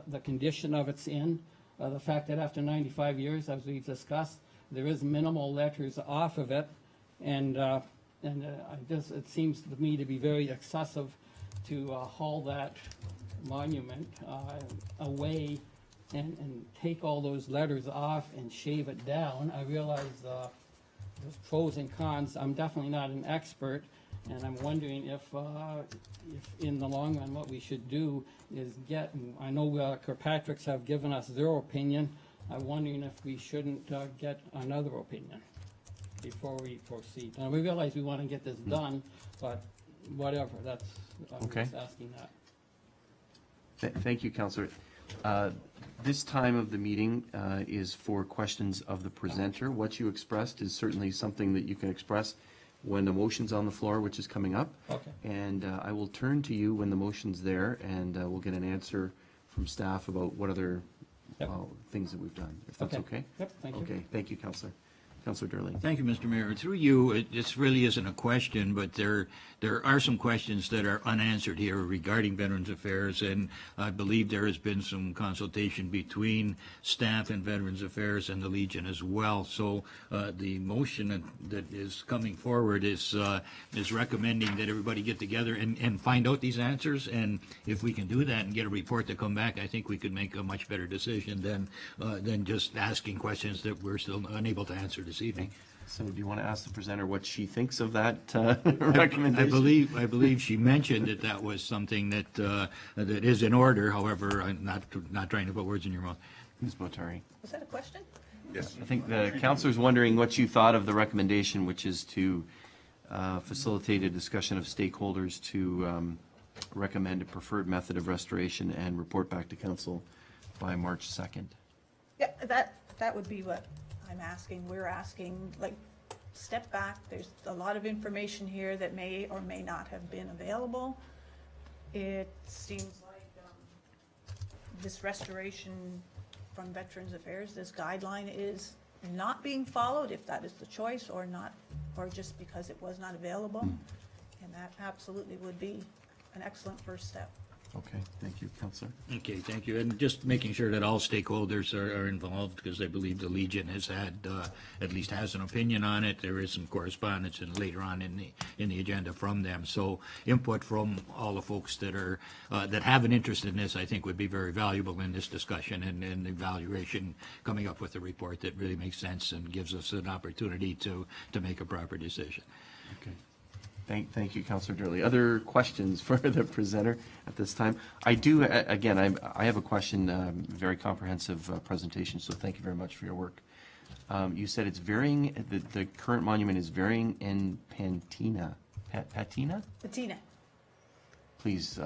the condition of it's in. The fact that after 95 years, as we've discussed, there is minimal letters off of it, and it seems to me to be very excessive to haul that monument away and take all those letters off and shave it down. I realize there's pros and cons. I'm definitely not an expert, and I'm wondering if in the long run what we should do is get, I know Kirkpatrick's have given us their opinion. I'm wondering if we shouldn't get another opinion before we proceed. Now, we realize we want to get this done, but whatever, that's, I'm Okay. just asking that. Thank you, Councilor. This time of the meeting is for questions of the presenter. What you expressed is certainly something that you can express when the motion's on the floor, which is coming up. Okay. And I will turn to you when the motion's there, and we'll get an answer from staff about what other Yep. things that we've done, if that's okay? Yep, thank you. Okay, thank you, Counselor. Counselor Durley. Thank you, Mr. Mayor. Through you, this really isn't a question, but there are some questions that are unanswered here regarding Veterans Affairs, and I believe there has been some consultation between staff and Veterans Affairs and the Legion as well. So the motion that is coming forward is recommending that everybody get together and find out these answers, and if we can do that and get a report to come back, I think we could make a much better decision than just asking questions that we're still unable to answer this evening. So do you want to ask the presenter what she thinks of that recommendation? I believe she mentioned that was something that is in order. However, I'm not trying to put words in your mouth. Ms. Botari. Was that a question? Yes. I think the counselor's wondering what you thought of the recommendation, which is to facilitate a discussion of stakeholders to recommend a preferred method of restoration and report back to council by March 2nd. Yeah, that would be what I'm asking. We're asking, like, step back. There's a lot of information here that may or may not have been available. It seems like this restoration from Veterans Affairs, this guideline is not being followed, if that is the choice, or not, or just because it was not available. And that absolutely would be an excellent first step. Okay, thank you, Counselor. Okay, thank you. And just making sure that all stakeholders are involved, because I believe the Legion has had, at least has an opinion on it. There is some correspondence and later on in the agenda from them. So input from all the folks that are, that have an interest in this, I think would be very valuable in this discussion and evaluation, coming up with a report that really makes sense and gives us an opportunity to make a proper decision. Okay. Thank you, Councillor Durley. Other questions for the presenter at this time? I do, again, I have a question, very comprehensive presentation, so thank you very much for your work. You said it's varying, the current monument is varying in patina. Patina? Patina, Please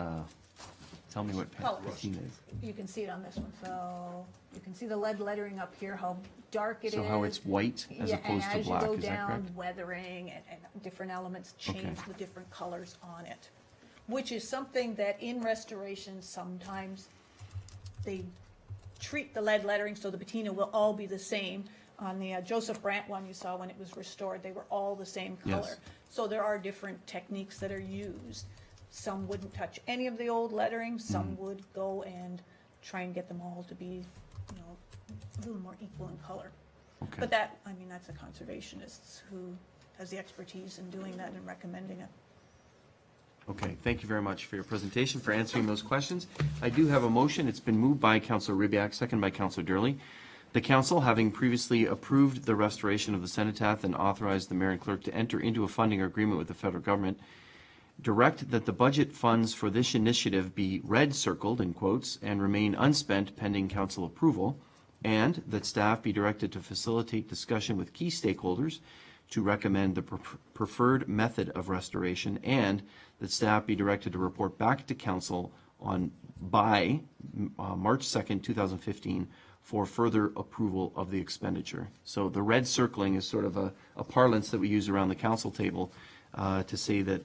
tell me what Colors. patina is. you can see it on this one. So you can see the lead lettering up here, how dark it is. So how it's white as Yeah, opposed to and black, as you is go that down, correct? weathering and different elements change Okay. the different colors on it, which is something that in restoration, sometimes they treat the lead lettering so the patina will all be the same. On the Joseph Brandt one you saw when it was restored, they were all the same color. Yes. So there are different techniques that are used. Some wouldn't touch any of the old lettering, some would go and try and get them all to be, a little more equal in color. Okay. But that, I mean, that's a conservationist who has the expertise in doing that and recommending it. Okay, thank you very much for your presentation, for answering those questions. I do have a motion. It's been moved by Councillor Ribbiak, second by Councillor Durley. The council, having previously approved the restoration of the cenotaph and authorized the mayor and clerk to enter into a funding agreement with the federal government, direct that the budget funds for this initiative be red circled in quotes and remain unspent pending council approval, and that staff be directed to facilitate discussion with key stakeholders to recommend the preferred method of restoration, and that staff be directed to report back to council by March 2nd, 2015 for further approval of the expenditure. So the red circling is sort of a parlance that we use around the council table to say that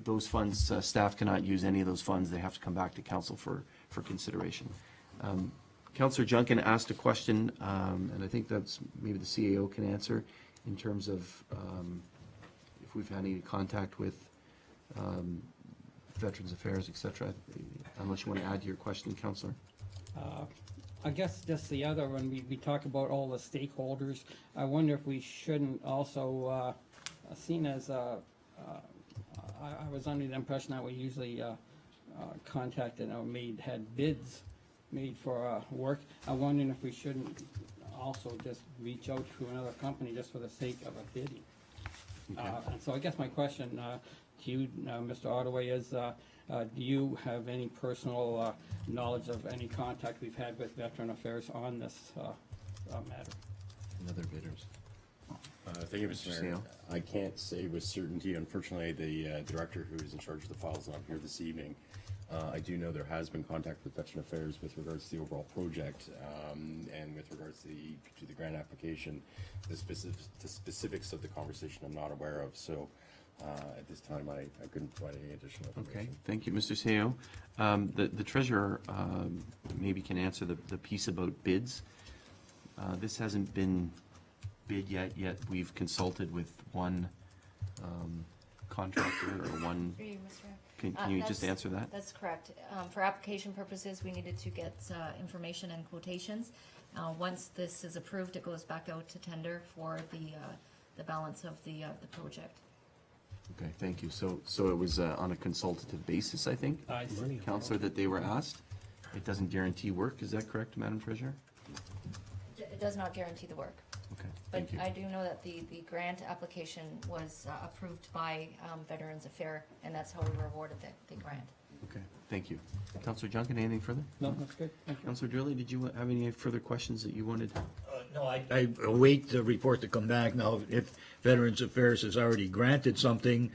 those funds, staff cannot use any of those funds. They have to come back to council for consideration. Councillor Junkin asked a question, and I think that's maybe the CAO can answer, in terms of if we've had any contact with Veterans Affairs, et cetera, unless you want to add to your question, Councillor. I guess just the other, when we talk about all the stakeholders, I wonder if we shouldn't also, seen as, I was under the impression that we usually contacted or had bids made for work. I'm wondering if we shouldn't also just reach out to another company just for the sake of a bidding. And so I guess my question to you, Mr. Ottaway, is do you have any personal knowledge of any contact we've had with Veteran Affairs on this matter? And other bidders. Thank you, Mr. Mayor. I can't say with certainty. Unfortunately, the director who is in charge of the files is not here this evening. I do know there has been contact with Veteran Affairs with regards to the overall project and with regards to the grant application. The specifics of the conversation I'm not aware of. So At this time, I couldn't provide any additional Okay, information. thank you, Mr. Seo. The treasurer maybe can answer the piece about bids. This hasn't been bid yet we've consulted with one contractor or one, Through you, Mr. Mayor. can you just That's- answer that? That's correct. For application purposes, we needed to get information and quotations. Once this is approved, it goes back out to tender for the balance of the project. Okay, thank you. So it was on a consultative basis, I think, Counselor, that they were asked? It doesn't guarantee work, is that correct, Madam Treasurer? It does not guarantee the work. Okay, But thank you. I do know that the grant application was approved by Veterans Affairs, and that's how we were awarded the grant. Okay, thank you. Counselor Junkin, anything further? No, that's good, thank you. Counselor Drley, did you have any further questions that you wanted? No, I await the report to come back. Now, if Veterans Affairs has already granted something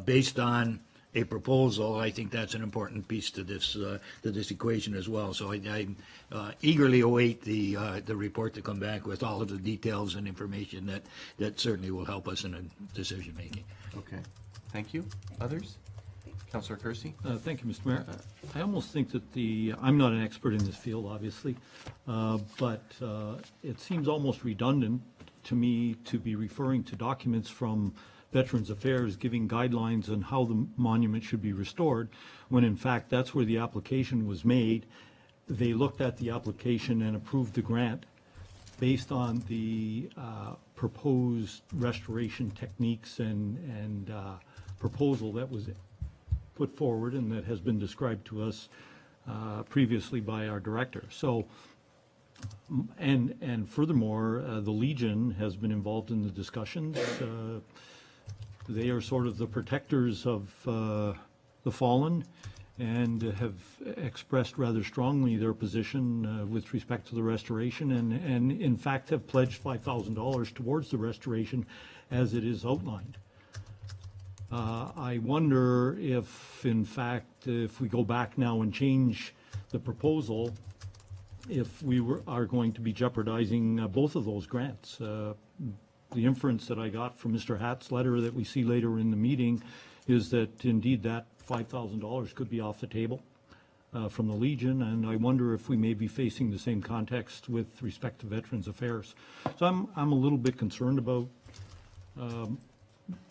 based on a proposal, I think that's an important piece to this equation as well. So I eagerly await the report to come back with all of the details and information that certainly will help us in a decision making. Okay, thank you. Others? Counselor Kersey? Thank you, Mr. Mayor. I almost think that I'm not an expert in this field, obviously, but it seems almost redundant to me to be referring to documents from Veterans Affairs giving guidelines on how the monument should be restored, when in fact that's where the application was made. They looked at the application and approved the grant based on the proposed restoration techniques and proposal that was put forward and that has been described to us previously by our director. So, and furthermore, the Legion has been involved in the discussions. They are sort of the protectors of the fallen and have expressed rather strongly their position with respect to the restoration and in fact have pledged $5,000 towards the restoration as it is outlined. I wonder if, in fact, if we go back now and change the proposal, if we are going to be jeopardizing both of those grants. The inference that I got from Mr. Hatt's letter that we see later in the meeting is that indeed that $5,000 could be off the table from the Legion, and I wonder if we may be facing the same context with respect to Veterans Affairs. So I'm a little bit concerned about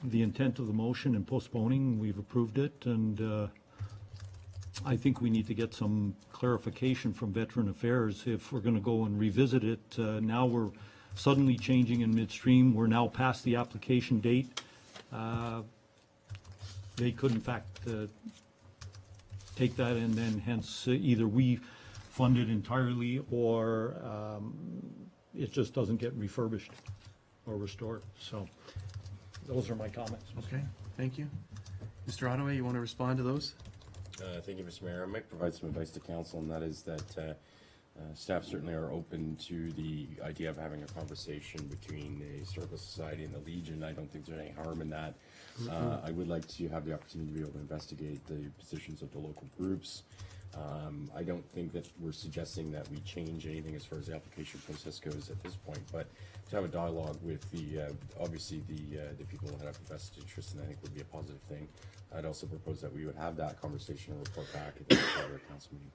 the intent of the motion and postponing. We've approved it, and I think we need to get some clarification from Veteran Affairs if we're going to go and revisit it. Now we're suddenly changing in midstream. We're now past the application date. They could in fact take that and then hence either we fund it entirely or it just doesn't get refurbished or restored. So those are my comments. Okay, thank you. Mr. Ottaway, you want to respond to those? Thank you, Mr. Mayor. I might provide some advice to council, and that is that staff certainly are open to the idea of having a conversation between the Historical Society and the Legion. I don't think there's any harm in that. I would like to have the opportunity to be able to investigate the positions of the local groups. I don't think that we're suggesting that we change anything as far as the application process goes at this point, but to have a dialogue with obviously the people that have a vested interest, and I think would be a positive thing. I'd also propose that we would have that conversation and report back at the regular council meeting.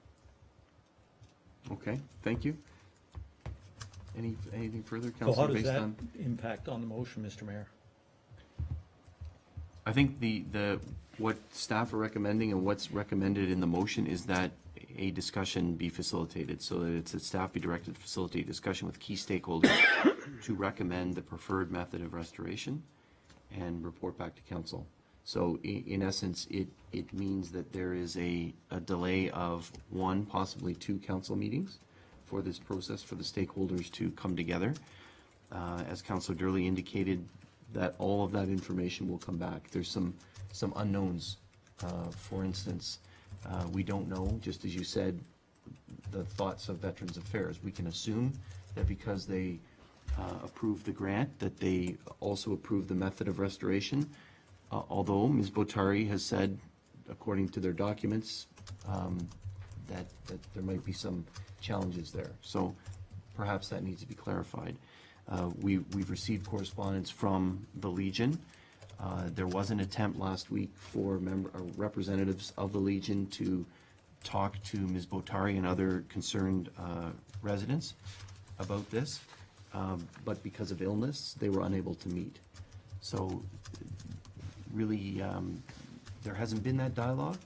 Okay, thank you. Anything further, So how Councilor, does based that on? impact on the motion, Mr. Mayor? I think what staff are recommending and what's recommended in the motion is that a discussion be facilitated, so that it's that staff be directed to facilitate discussion with key stakeholders to recommend the preferred method of restoration and report back to council. So in essence, it means that there is a delay of one, possibly two council meetings for this process for the stakeholders to come together. As Councilor Drley indicated, that all of that information will come back. There's some unknowns. For instance, we don't know, just as you said, the thoughts of Veterans Affairs. We can assume that because they approved the grant, that they also approved the method of restoration. Although Ms. Botari has said, according to their documents, that there might be some challenges there. So perhaps that needs to be clarified. We've received correspondence from the Legion There was an attempt last week for representatives of the Legion to talk to Ms. Botari and other concerned residents about this, but because of illness, they were unable to meet. So really, there hasn't been that dialogue.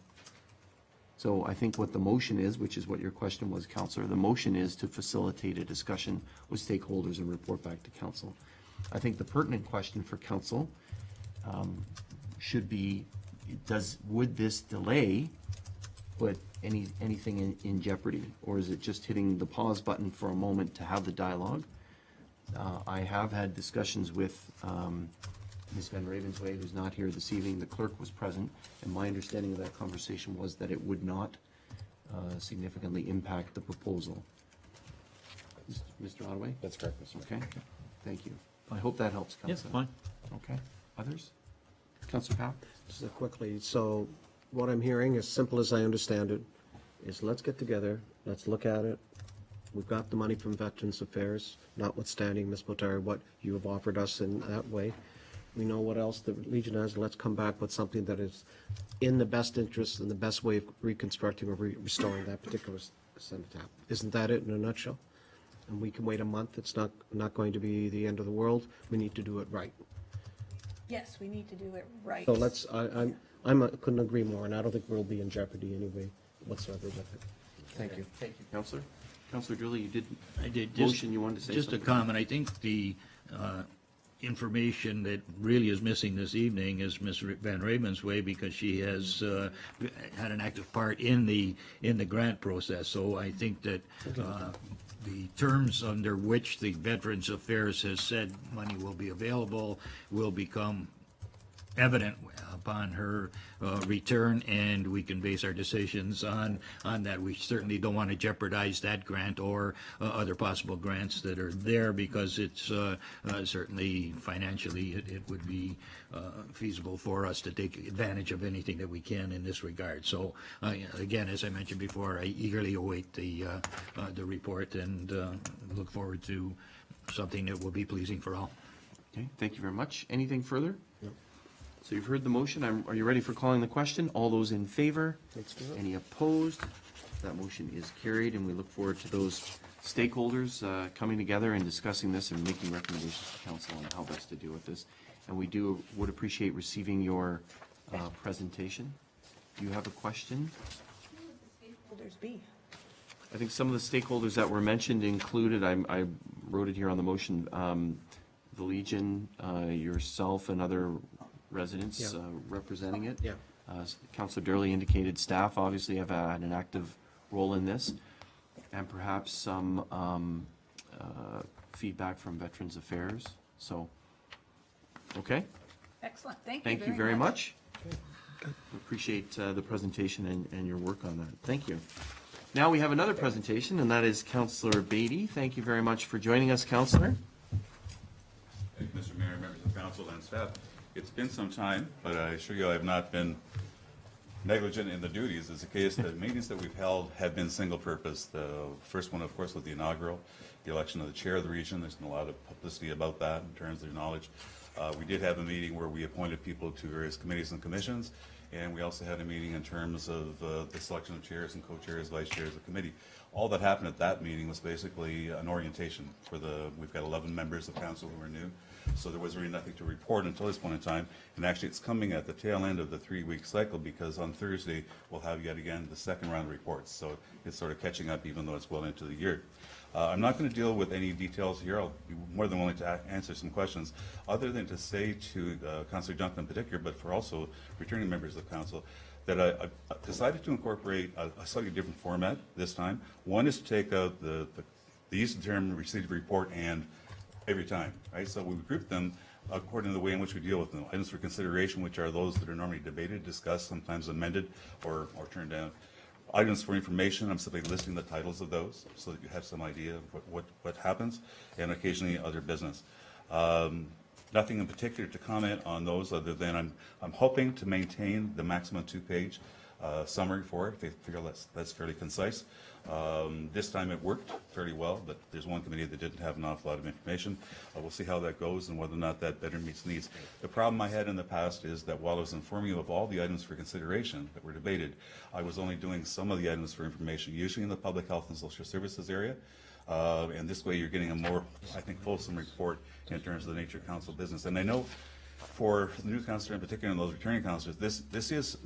So I think what the motion is, which is what your question was, Councillor, the motion is to facilitate a discussion with stakeholders and report back to Council. I think the pertinent question for Council should be, would this delay put anything in jeopardy? Or is it just hitting the pause button for a moment to have the dialogue? I have had discussions with Ms. Van Ravensway, who's not here this evening. The clerk was present, and my understanding of that conversation was that it would not significantly impact the proposal. Mr. Ottaway? That's correct, Mr. Mayor. Okay, thank you. I hope that helps, Yes, Councillor. fine. Okay, others? Councillor Powell? Just quickly, so what I'm hearing, as simple as I understand it, is let's get together, let's look at it. We've got the money from Veterans Affairs, notwithstanding, Ms. Botari, what you have offered us in that way. We know what else the Legion has. Let's come back with something that is in the best interest and the best way of reconstructing or restoring that particular cenotaph. Isn't that it in a nutshell? And we can wait a month. It's not going to be the end of the world. We need to do it right. Yes, we need to do it right. So let's, I couldn't agree more, and I don't think we'll be in jeopardy anyway whatsoever with it. Thank you. Thank you, Councillor. Councillor Drulli, you did I did motion, you wanted to say just something? a comment. I think the information that really is missing this evening is Ms. Van Ravensway, because she has had an active part in the grant process. So I think that the terms under which the Veterans Affairs has said money will be available will become evident upon her return, and we can base our decisions on that. We certainly don't want to jeopardize that grant or other possible grants that are there, because it's certainly financially it would be feasible for us to take advantage of anything that we can in this regard. So again, as I mentioned before, I eagerly await the report and look forward to something that will be pleasing for all. Okay, thank you very much. Anything further? No. So you've heard the motion. Are you ready for calling the question? All those in favor? Let's do it. Any opposed? That motion is carried, and we look forward to those stakeholders coming together and discussing this and making recommendations to council on how best to deal with this. And we would appreciate receiving your presentation. Do you have a question? Will there be? I think some of the stakeholders that were mentioned included, I wrote it here on the motion, the Legion, yourself and other residents Yeah. representing it. Yeah. Councillor Durley indicated staff obviously have had an active role in this, and perhaps some feedback from Veterans Affairs. So, okay, Excellent, thank you thank you very much. We appreciate the presentation and your work on that. Thank you. Now we have another presentation, and that is Councillor Beatty. Thank you very much for joining us, Councillor. Thank you, Mr. Mayor, members of council and staff. It's been some time, but I assure you I have not been negligent in the duties. It's the case that meetings that we've held have been single purpose. The first one, of course, was the inaugural, the election of the chair of the region. There's been a lot of publicity about that in terms of their knowledge. We did have a meeting where we appointed people to various committees and commissions, and we also had a meeting in terms of the selection of chairs and co-chairs, vice chairs of committee. All that happened at that meeting was basically an orientation for we've got 11 members of council who are new. So there was really nothing to report until this point in time. And actually, it's coming at the tail end of the 3-week cycle, because on Thursday, we'll have yet again the second round of reports. So it's sort of catching up, even though it's well into the year. I'm not going to deal with any details here. I'll be more than willing to answer some questions, other than to say to Councillor Duncan in particular, but for also returning members of the council, that I decided to incorporate a slightly different format this time. One is to take out the use of the term received report and every time, right? So we group them according to the way in which we deal with them. Items for consideration, which are those that are normally debated, discussed, sometimes amended, or turned down. Items for information, I'm simply listing the titles of those so that you have some idea of what happens, and occasionally other business. Nothing in particular to comment on those, other than I'm hoping to maintain the maximum 2-page summary for it. They figure that's fairly concise. This time it worked fairly well, but there's one committee that didn't have an awful lot of information. We'll see how that goes and whether or not that better meets needs. The problem I had in the past is that while I was informing you of all the items for consideration that were debated, I was only doing some of the items for information, usually in the public health and social services area. And this way you're getting a more, I think, fulsome report in terms of the nature of council business. And I know for the new councillor in particular and those returning councillors, this is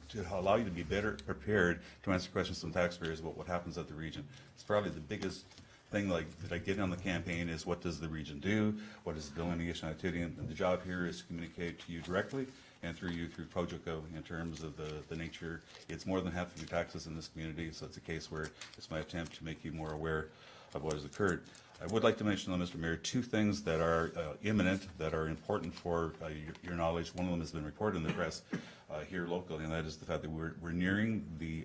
to allow you to be better prepared to answer questions from taxpayers about what happens at the region. It's probably the biggest thing that I get on the campaign is what does the region do, what is the delineation activity, and the job here is to communicate to you directly and through you through Projoco in terms of the nature. It's more than half of your taxes in this community, so it's a case where it's my attempt to make you more aware of what has occurred. I would like to mention, Mr. Mayor, two things that are imminent, that are important for your knowledge. One of them has been reported in the press here locally, and that is the fact that we're nearing the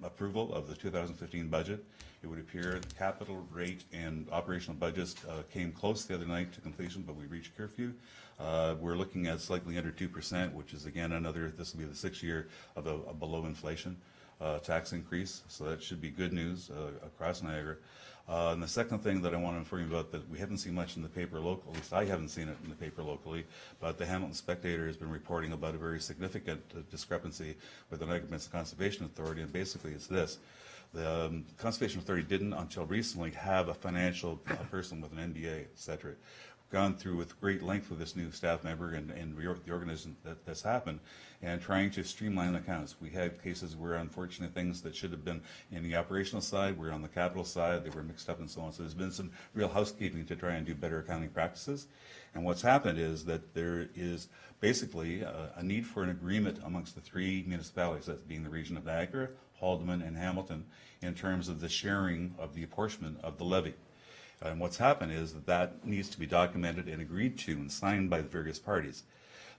approval of the 2015 budget. It would appear the capital rate and operational budgets came close the other night to completion, but we reached curfew. We're looking at slightly under 2%, which is again this will be the 6th year of a below inflation tax increase, so that should be good news across Niagara. And the second thing that I want to inform you about that we haven't seen much in the paper locally, at least I haven't seen it in the paper locally, but the Hamilton Spectator has been reporting about a very significant discrepancy with the Niagara Basin Conservation Authority, and basically it's this. The Conservation Authority didn't until recently have a financial person with an MBA, et cetera. Gone through with great length with this new staff member and the organization that's happened, and trying to streamline accounts. We had cases where unfortunate things that should have been in the operational side were on the capital side, they were mixed up and so on. So there's been some real housekeeping to try and do better accounting practices. And what's happened is that there is basically a need for an agreement amongst the three municipalities, that being the region of Niagara, Haldimand, and Hamilton, in terms of the sharing of the apportionment of the levy. And what's happened is that needs to be documented and agreed to and signed by the various parties.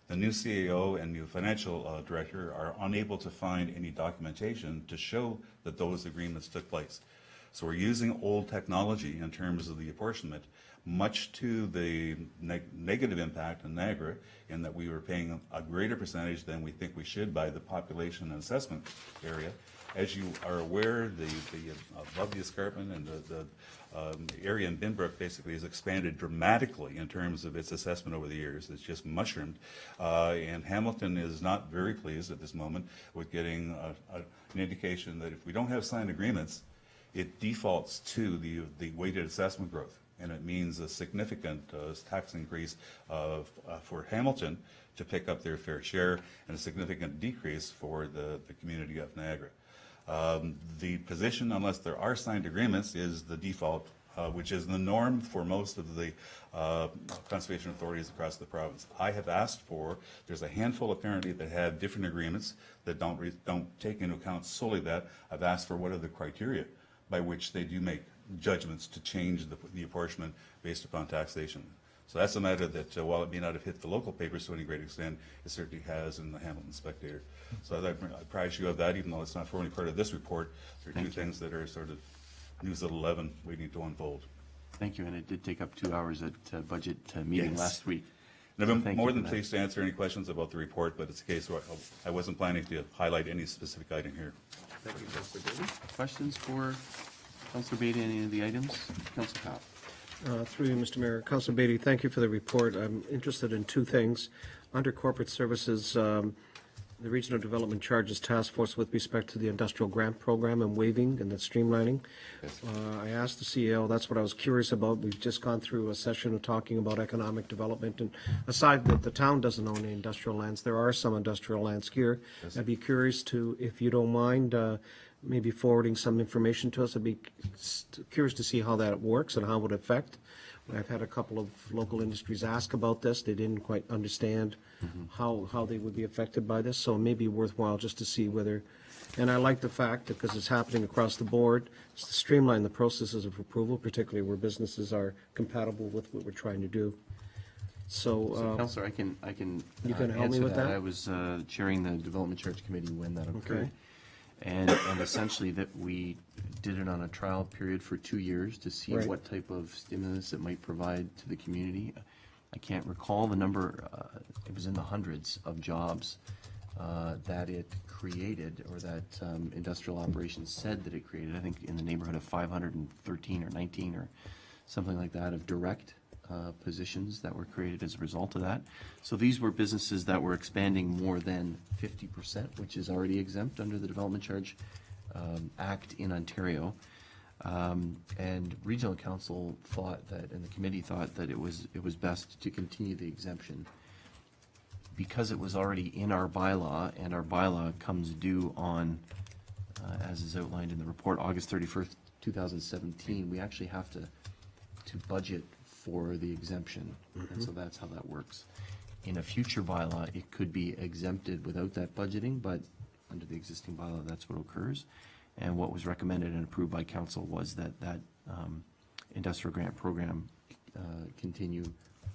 The new CAO and new financial director are unable to find any documentation to show that those agreements took place. So we're using old technology in terms of the apportionment, much to the negative impact in Niagara, in that we were paying a greater percentage than we think we should by the population and assessment area. As you are aware, above the escarpment and the area in Binbrook basically has expanded dramatically in terms of its assessment over the years. It's just mushroomed. And Hamilton is not very pleased at this moment with getting an indication that if we don't have signed agreements, it defaults to the weighted assessment growth. And it means a significant tax increase for Hamilton to pick up their fair share, and a significant decrease for the community of Niagara. The position, unless there are signed agreements, is the default, which is the norm for most of the conservation authorities across the province. I have asked for, there's a handful apparently that have different agreements that don't take into account solely that. I've asked for what are the criteria by which they do make judgments to change the apportionment based upon taxation. So that's a matter that, while it may not have hit the local papers to any great extent, it certainly has in the Hamilton Spectator. So I apprise you of that, even though it's not formally part of this report. There are two things that are sort of news at 11 waiting to unfold. Thank you, and it did take up 2 hours at budget meeting last week. And I've been more than pleased to answer any questions about the report, but it's a case where I wasn't planning to highlight any specific item here. Thank you, Councillor Beatty. Questions for Councillor Beatty, any of the items? Councillor Powell. Through you, Mr. Mayor. Councillor Beatty, thank you for the report. I'm interested in two things. Under corporate services, the Regional Development Charges Task Force with respect to the industrial grant program and waiving and the streamlining. Yes. I asked the CEO, that's what I was curious about. We've just gone through a session of talking about economic development, and aside that the town doesn't own any industrial lands, there are some industrial lands here. Yes. I'd be curious to, if you don't mind, maybe forwarding some information to us. I'd be curious to see how that works and how it would affect. I've had a couple of local industries ask about this. They didn't quite understand how they would be affected by this, so it may be worthwhile just to see whether, and I like the fact, because it's happening across the board, it's to streamline the processes of approval, particularly where businesses are compatible with what we're trying to do. So, Councillor, I can you can help me answer with that? I was chairing the Development Charge Committee when that occurred. Okay. And essentially that we did it on a trial period for 2 years to see Right. what type of stimulus it might provide to the community. I can't recall the number, it was in the hundreds of jobs that it created, or that industrial operations said that it created, I think in the neighborhood of 513 or 19 or something like that, of direct positions that were created as a result of that. So these were businesses that were expanding more than 50%, which is already exempt under the Development Charge Act in Ontario. And Regional Council thought that, and the committee thought that it was best to continue the exemption because it was already in our bylaw, and our bylaw comes due on, as is outlined in the report, August 31st, 2017. We actually have to budget for the exemption, and so that's how that works. In a future bylaw, it could be exempted without that budgeting, but under the existing bylaw, that's what occurs. And what was recommended and approved by council was that industrial grant program continue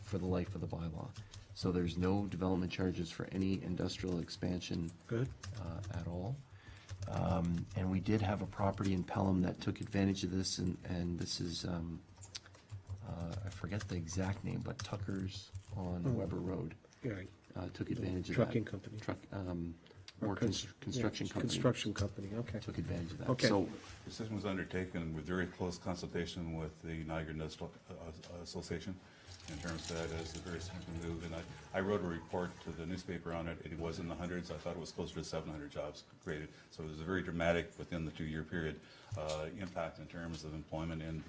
for the life of the bylaw. So there's no development charges for any industrial expansion at all. And we did have a property in Pelham that took advantage of this, and this is, I forget the exact name, but Tucker's on Weber Road took advantage of that. Trucking company. Construction company. Construction company, okay. Took advantage of that. Okay. So, The decision was undertaken with very close consultation with the Niagara Industrial Association in terms of that as a very significant move. And I wrote a report to the newspaper on it. It was in the hundreds. I thought it was closer to 700 jobs created. So it was a very dramatic, within the 2-year period, impact in terms of employment in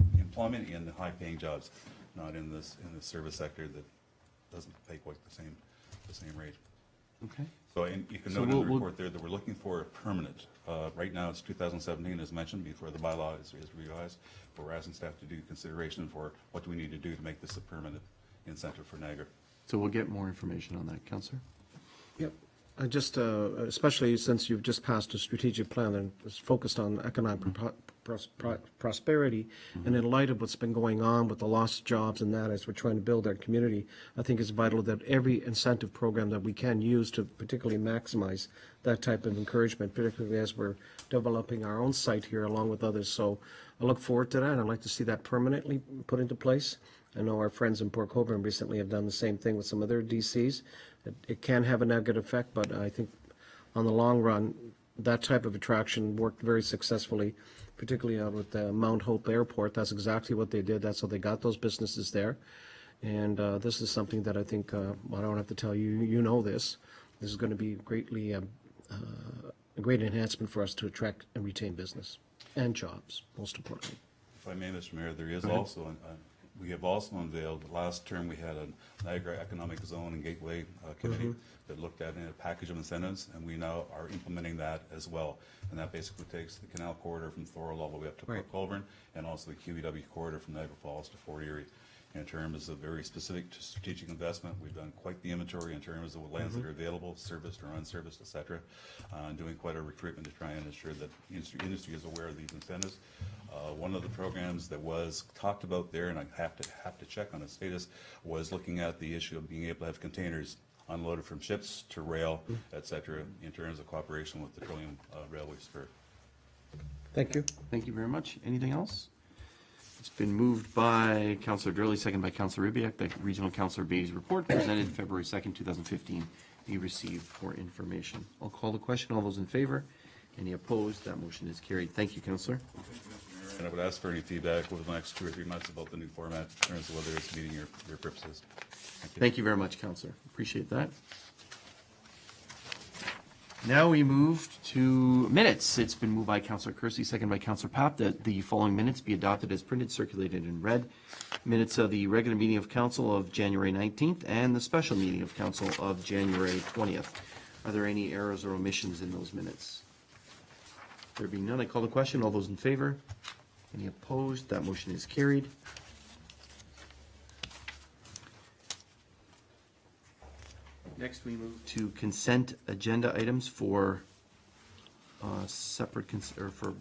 the high-paying jobs, not in the service sector that doesn't pay quite the same rate. okay. So, and you can So note in the we'll- report there that we're looking for a permanent. Right now, it's 2017, as mentioned, before the bylaw is revised. But we're asking staff to do consideration for what do we need to do to make this a permanent incentive for Niagara. So we'll get more information on that, Councillor. Yep. I just, especially since you've just passed a strategic plan and it's focused on economic prosperity, and in light of what's been going on with the lost jobs and that, as we're trying to build our community, I think it's vital that every incentive program that we can use to particularly maximize that type of encouragement, particularly as we're developing our own site here along with others. So I look forward to that. I'd like to see that permanently put into place. I know our friends in Port Colborne recently have done the same thing with some other DCs. It can have a negative effect, but I think on the long run, that type of attraction worked very successfully, particularly out with the Mount Hope Airport. That's exactly what they did. That's how they got those businesses there. And this is something that I think, I don't have to tell you, you know this. This is going to be greatly a great enhancement for us to attract and retain business and jobs, most importantly. If I may, Mr. Mayor, there is also, we have also unveiled, last term we had a Niagara Economic Zone and Gateway Committee that looked at a package of incentives, and we now are implementing that as well. And that basically takes the canal corridor from Thorold all the way up to Port Colborne, and also the QEW corridor from Niagara Falls to Fort Erie. In terms of very specific strategic investment, we've done quite the inventory in terms of lands that are available, serviced or unserviced, et cetera, and doing quite a recruitment to try and ensure that industry is aware of these incentives. One of the programs that was talked about there, and I have to check on its status, was looking at the issue of being able to have containers unloaded from ships to rail, et cetera, in terms of cooperation with the Petroleum Railway Spur. Thank you. Thank you very much. Anything else? It's been moved by Councillor Durley, second by Councillor Ribbiak, that Regional Councillor Beatty's report presented February 2nd, 2015 be received for information. I'll call the question. All those in favor? Any opposed? That motion is carried. Thank you, Councillor. And I would ask for any feedback over the next 2 or 3 months about the new format in terms of whether it's meeting your purposes. Thank you very much, Councillor. Appreciate that. Now we move to minutes. It's been moved by Councillor Kersey, second by Councillor Papp, that the following minutes be adopted as printed, circulated, and read. Minutes of the regular meeting of Council of January 19th and the special meeting of Council of January 20th. Are there any errors or omissions in those minutes? There being none, I call the question. All those in favor? Any opposed? That motion is carried. Next, we move to consent agenda items for separate for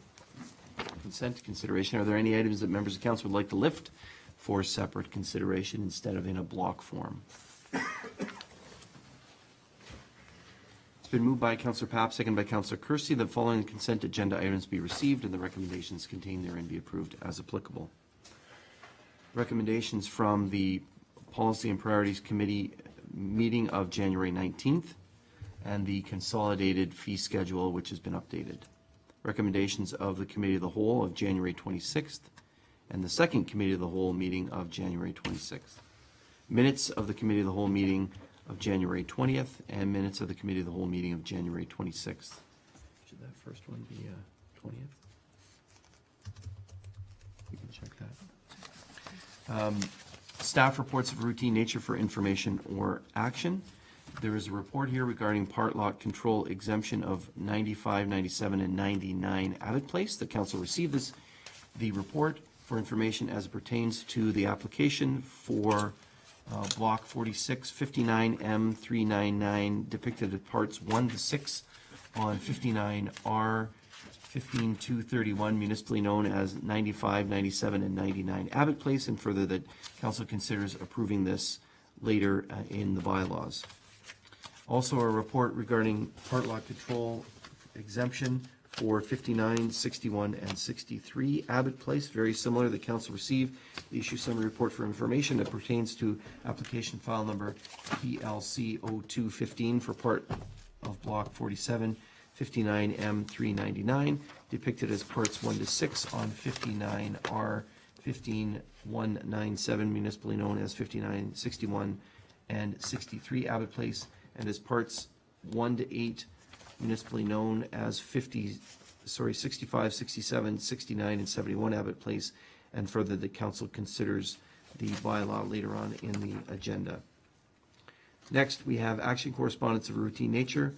consent consideration. Are there any items that members of council would like to lift for separate consideration instead of in a block form? It's been moved by Councillor Papp, second by Councillor Kersey, that following consent agenda items be received and the recommendations contained therein be approved as applicable. Recommendations from the Policy and Priorities Committee meeting of January 19th. and the consolidated fee schedule, which has been updated. Recommendations of the Committee of the Whole of January 26th, and the second Committee of the Whole meeting of January 26th. Minutes of the Committee of the Whole meeting of January 20th, and minutes of the Committee of the Whole meeting of January 26th. Should that first one be 20th? We can check that. Staff reports of routine nature for information or action. There is a report here regarding part lot control exemption of 95, 97, and 99 Abbott Place. The council received the report for information as it pertains to the application for block 46, 59M 399, depicted at parts 1 to 6 on 59R 15231, municipally known as 95, 97, and 99 Abbott Place, and further that council considers approving this later in the bylaws. Also, a report regarding part lot control exemption for 59, 61, and 63 Abbott Place, very similar. The council received the issue summary report for information that pertains to application file number PLC 0215 for part of block 47, 59M 399, depicted as parts 1 to 6 on 59R 15197, municipally known as 59, 61, and 63 Abbott Place, and as parts 1 to 8, municipally known as 65, 67, 69, and 71 Abbott Place, and further the council considers the bylaw later on in the agenda. Next, we have action correspondence of a routine nature.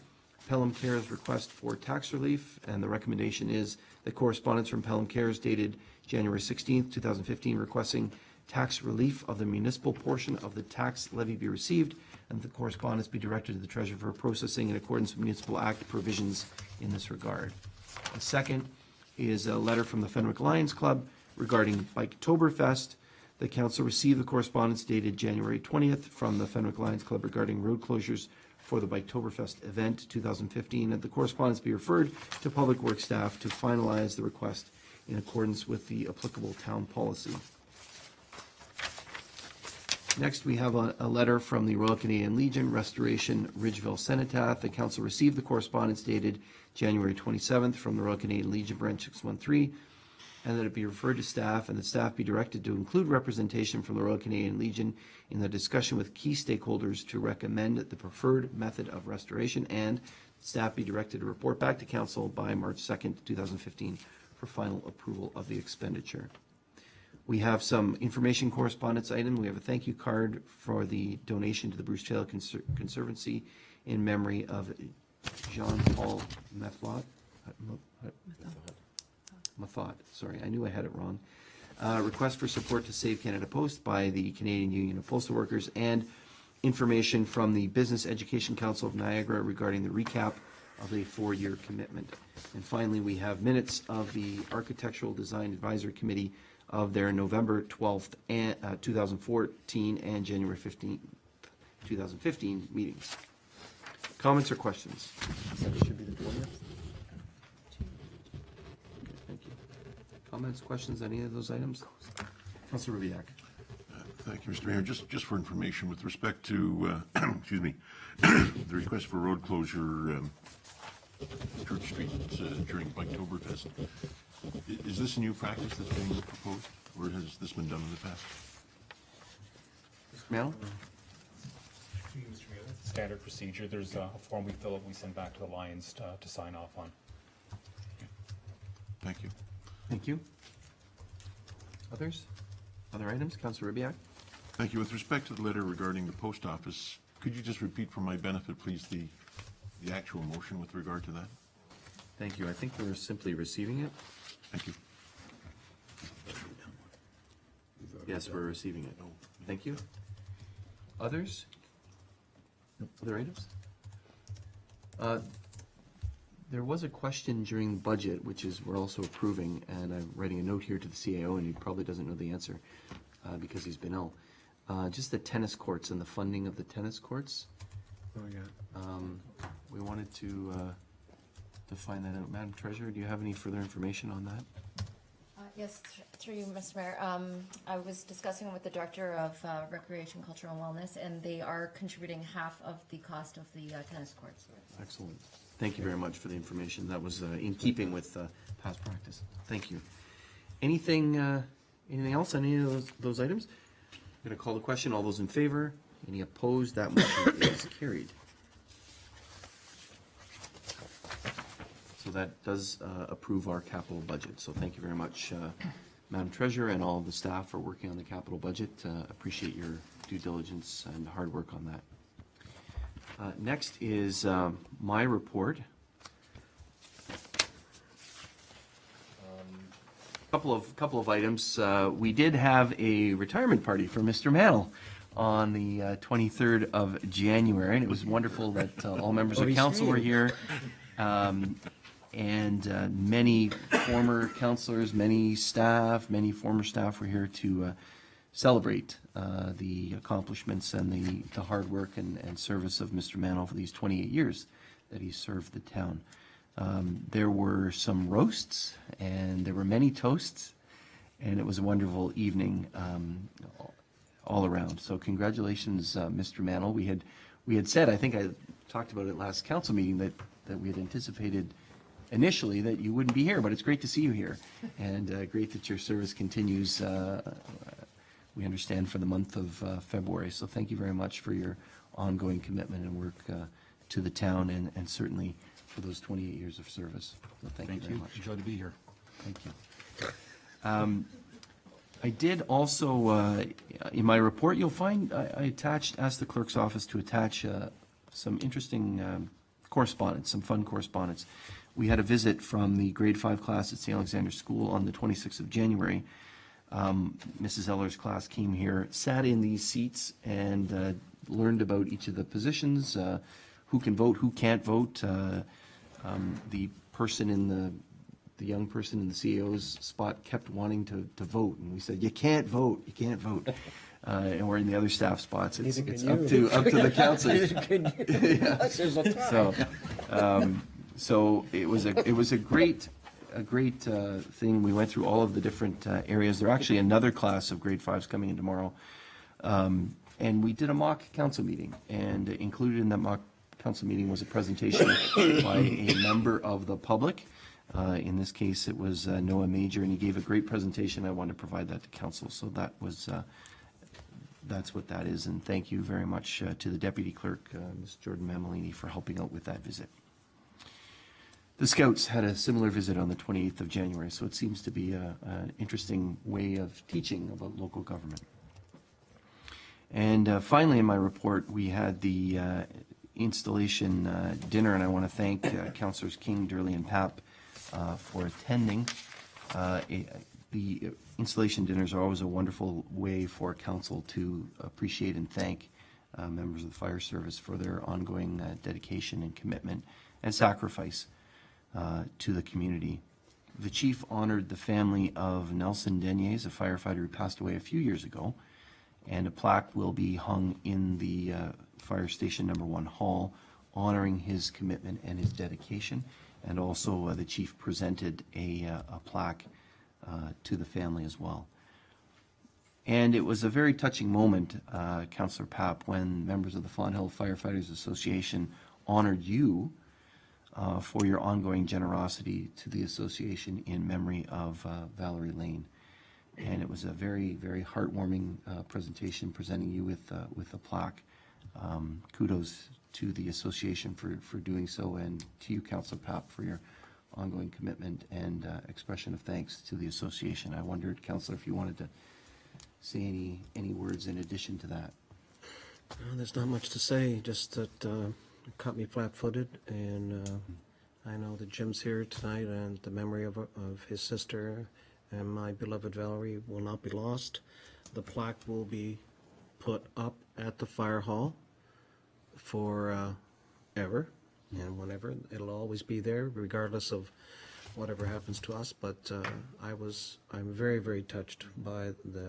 Pelham Cares request for tax relief, and the recommendation is that correspondence from Pelham Cares dated January 16th, 2015, requesting tax relief of the municipal portion of the tax levy be received, and the correspondence be directed to the treasurer for processing in accordance with Municipal Act provisions in this regard. The second is a letter from the Fenwick Lions Club regarding Biketoberfest. The council received the correspondence dated January 20th from the Fenwick Lions Club regarding road closures for the Biketoberfest event 2015, and the correspondence be referred to Public Works staff to finalize the request in accordance with the applicable town policy. Next, we have a letter from the Royal Canadian Legion, Restoration Ridgeville Cenotaph. The council received the correspondence dated January 27th from the Royal Canadian Legion Branch 613, and that it be referred to staff, and that staff be directed to include representation from the Royal Canadian Legion in the discussion with key stakeholders to recommend the preferred method of restoration, and staff be directed to report back to council by March 2nd, 2015 for final approval of the expenditure. We have some information correspondence item. We have a thank you card for the donation to the Bruce Taylor Conservancy in memory of Jean-Paul Mathot. Sorry, I knew I had it wrong. Request for support to Save Canada Post by the Canadian Union of Postal Workers, and information from the Business Education Council of Niagara regarding the recap of a 4-year commitment. And finally, we have minutes of the Architectural Design Advisory Committee of their November 12th, 2014 and January 15th, 2015 meetings. Comments or questions? It should be the 20th. Okay, thank you. Comments, questions, any of those items? Councilor Rubiak. Thank you, Mr. Mayor. Just for information, with respect to, excuse me, the request for road closure, Church Street during Biketoberfest, is this a new practice that's being proposed, or has this been done in the past? Mr. Mel? Mr. Mayor, that's standard procedure. There's a form we fill out, we send back to the Lions to sign off on. Thank you. Thank you. Others? Other items? Councilor Rubiak? Thank you. With respect to the letter regarding the post office, could you just repeat for my benefit, please, the actual motion with regard to that? Thank you. I think we're simply receiving it. Thank you. Yes, we're receiving it. Thank you. Others? Other items? There was a question during budget, which is we're also approving, and I'm writing a note here to the CAO, and he probably doesn't know the answer because he's been ill. Just the tennis courts and the funding of the tennis courts. Oh, yeah. We wanted to find that out. Madam Treasurer, do you have any further information on that? Yes, through you, Mr. Mayor. I was discussing with the Director of Recreation, Culture and Wellness, and they are contributing half of the cost of the tennis courts. Excellent. Thank you very much for the information. That was in keeping with past practice. Thank you. Anything else on any of those items? I'm going to call the question. All those in favor? Any opposed? That motion is carried. So that does approve our capital budget. So thank you very much, Madam Treasurer, and all of the staff for working on the capital budget. Appreciate your due diligence and hard work on that. Next is my report. Couple of items. We did have a retirement party for Mr. Mantle on the 23rd of January, and it was wonderful that all members of council were here. And many former councillors, many former staff were here to celebrate the accomplishments and the hard work and service of Mr. Mantle for these 28 years that he served the town. There were some roasts and there were many toasts, and it was a wonderful evening all around. So congratulations, Mr. Mantle. We had said, I think I talked about it last council meeting, that we had anticipated initially that you wouldn't be here, but it's great to see you here, and great that your service continues, we understand, for the month of February. So thank you very much for your ongoing commitment and work to the town, and certainly for those 28 years of service. So thank you very much. Enjoy to be here. Thank you. I did also, in my report, you'll find I asked the clerk's office to attach some interesting correspondence, some fun correspondence. We had a visit from the grade 5 class at St. Alexander School on the 26th of January. Mrs. Eller's class came here, sat in these seats, and learned about each of the positions, who can vote, who can't vote. The person in the young person in the CEO's spot kept wanting to vote, and we said, you can't vote, you can't vote. And we're in the other staff spots. It's up to the councillors. So it was a great thing. We went through all of the different areas. There are actually another class of grade 5s coming in tomorrow, and we did a mock council meeting. And included in that mock council meeting was a presentation by a member of the public. In this case, it was Noah Major, and he gave a great presentation. I wanted to provide that to council. So that was. That's what that is, and thank you very much to the Deputy Clerk, Ms. Jordan Mamolini, for helping out with that visit. The Scouts had a similar visit on the 28th of January, so it seems to be an interesting way of teaching about local government. And finally, in my report, we had the installation dinner, and I want to thank Councillors King, Durley, and Papp for attending. The installation dinners are always a wonderful way for council to appreciate and thank members of the fire service for their ongoing dedication and commitment and sacrifice to the community. The chief honored the family of Nelson Deniers, a firefighter who passed away a few years ago, and a plaque will be hung in the Fire Station No. 1 hall honoring his commitment and his dedication. And also the chief presented a plaque to the family as well. And it was a very touching moment, Councillor Papp, when members of the Fawn Hill Firefighters Association honored you for your ongoing generosity to the association in memory of Valerie Lane. And it was a very, very heartwarming presentation, presenting you with a plaque. Kudos to the association for doing so, and to you, Councillor Papp, for your ongoing commitment and expression of thanks to the association. I wondered, Councillor, if you wanted to say any words in addition to that. There's not much to say, just that it caught me flat-footed, and I know that Jim's here tonight, and the memory of his sister and my beloved Valerie will not be lost. The plaque will be put up at the fire hall for ever and whenever. It'll always be there, regardless of whatever happens to us. But I'm very, very touched by the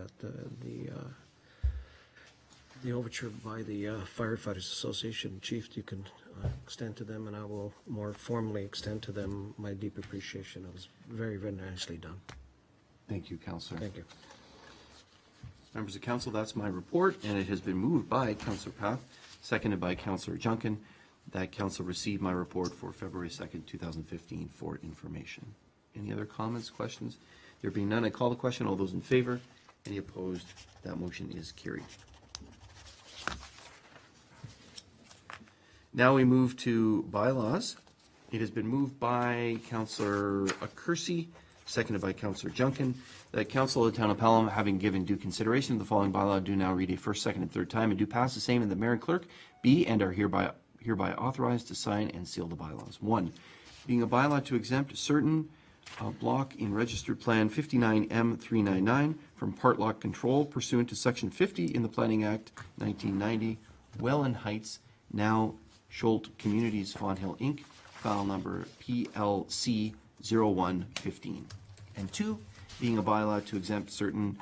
overture by the Firefighters Association. Chief, you can extend to them, and I will more formally extend to them my deep appreciation. It was very, very nicely done. Thank you, Councillor. Thank you. Members of council, that's my report, and it has been moved by Councillor Path, seconded by Councillor Junkin, that council received my report for February 2nd, 2015 for information. Any other comments, questions? There being none, I call the question. All those in favor? Any opposed? That motion is carried. Now we move to bylaws. It has been moved by Councillor Kersey, seconded by Councillor Junkin, that council of the town of Pelham, having given due consideration to the following bylaw, do now read a first, second, and third time, and do pass the same, and the mayor and clerk be and are hereby authorized to sign and seal the bylaws. 1, being a bylaw to exempt certain block in registered plan 59M399 from part lot control pursuant to section 50 in the Planning Act 1990, Welland Heights, now Scholt Communities Fawn Hill Inc., file number PLC 0115. And 2, being a bylaw to exempt certain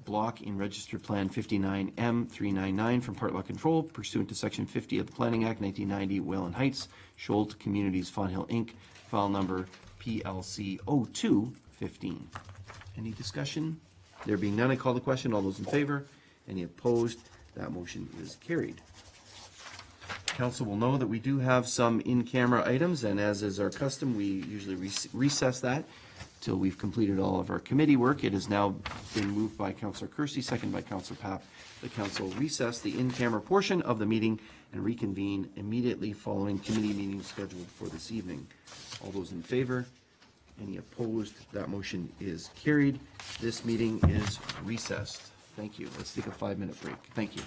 block in registered plan 59M399 from part lot control pursuant to section 50 of the Planning Act 1990, Welland Heights, Scholt Communities Fawn Hill Inc., file number PLC 0215. Any discussion? There being none, I call the question. All those in favor? Any opposed? That motion is carried. Council will know that we do have some in-camera items, and as is our custom, we usually recess that till we've completed all of our committee work. It has now been moved by Councillor Kersey, second by Councillor Papp. The council recess the in-camera portion of the meeting and reconvene immediately following committee meetings scheduled for this evening. All those in favor? Any opposed? That motion is carried. This meeting is recessed. Thank you. Let's take a 5-minute break. Thank you.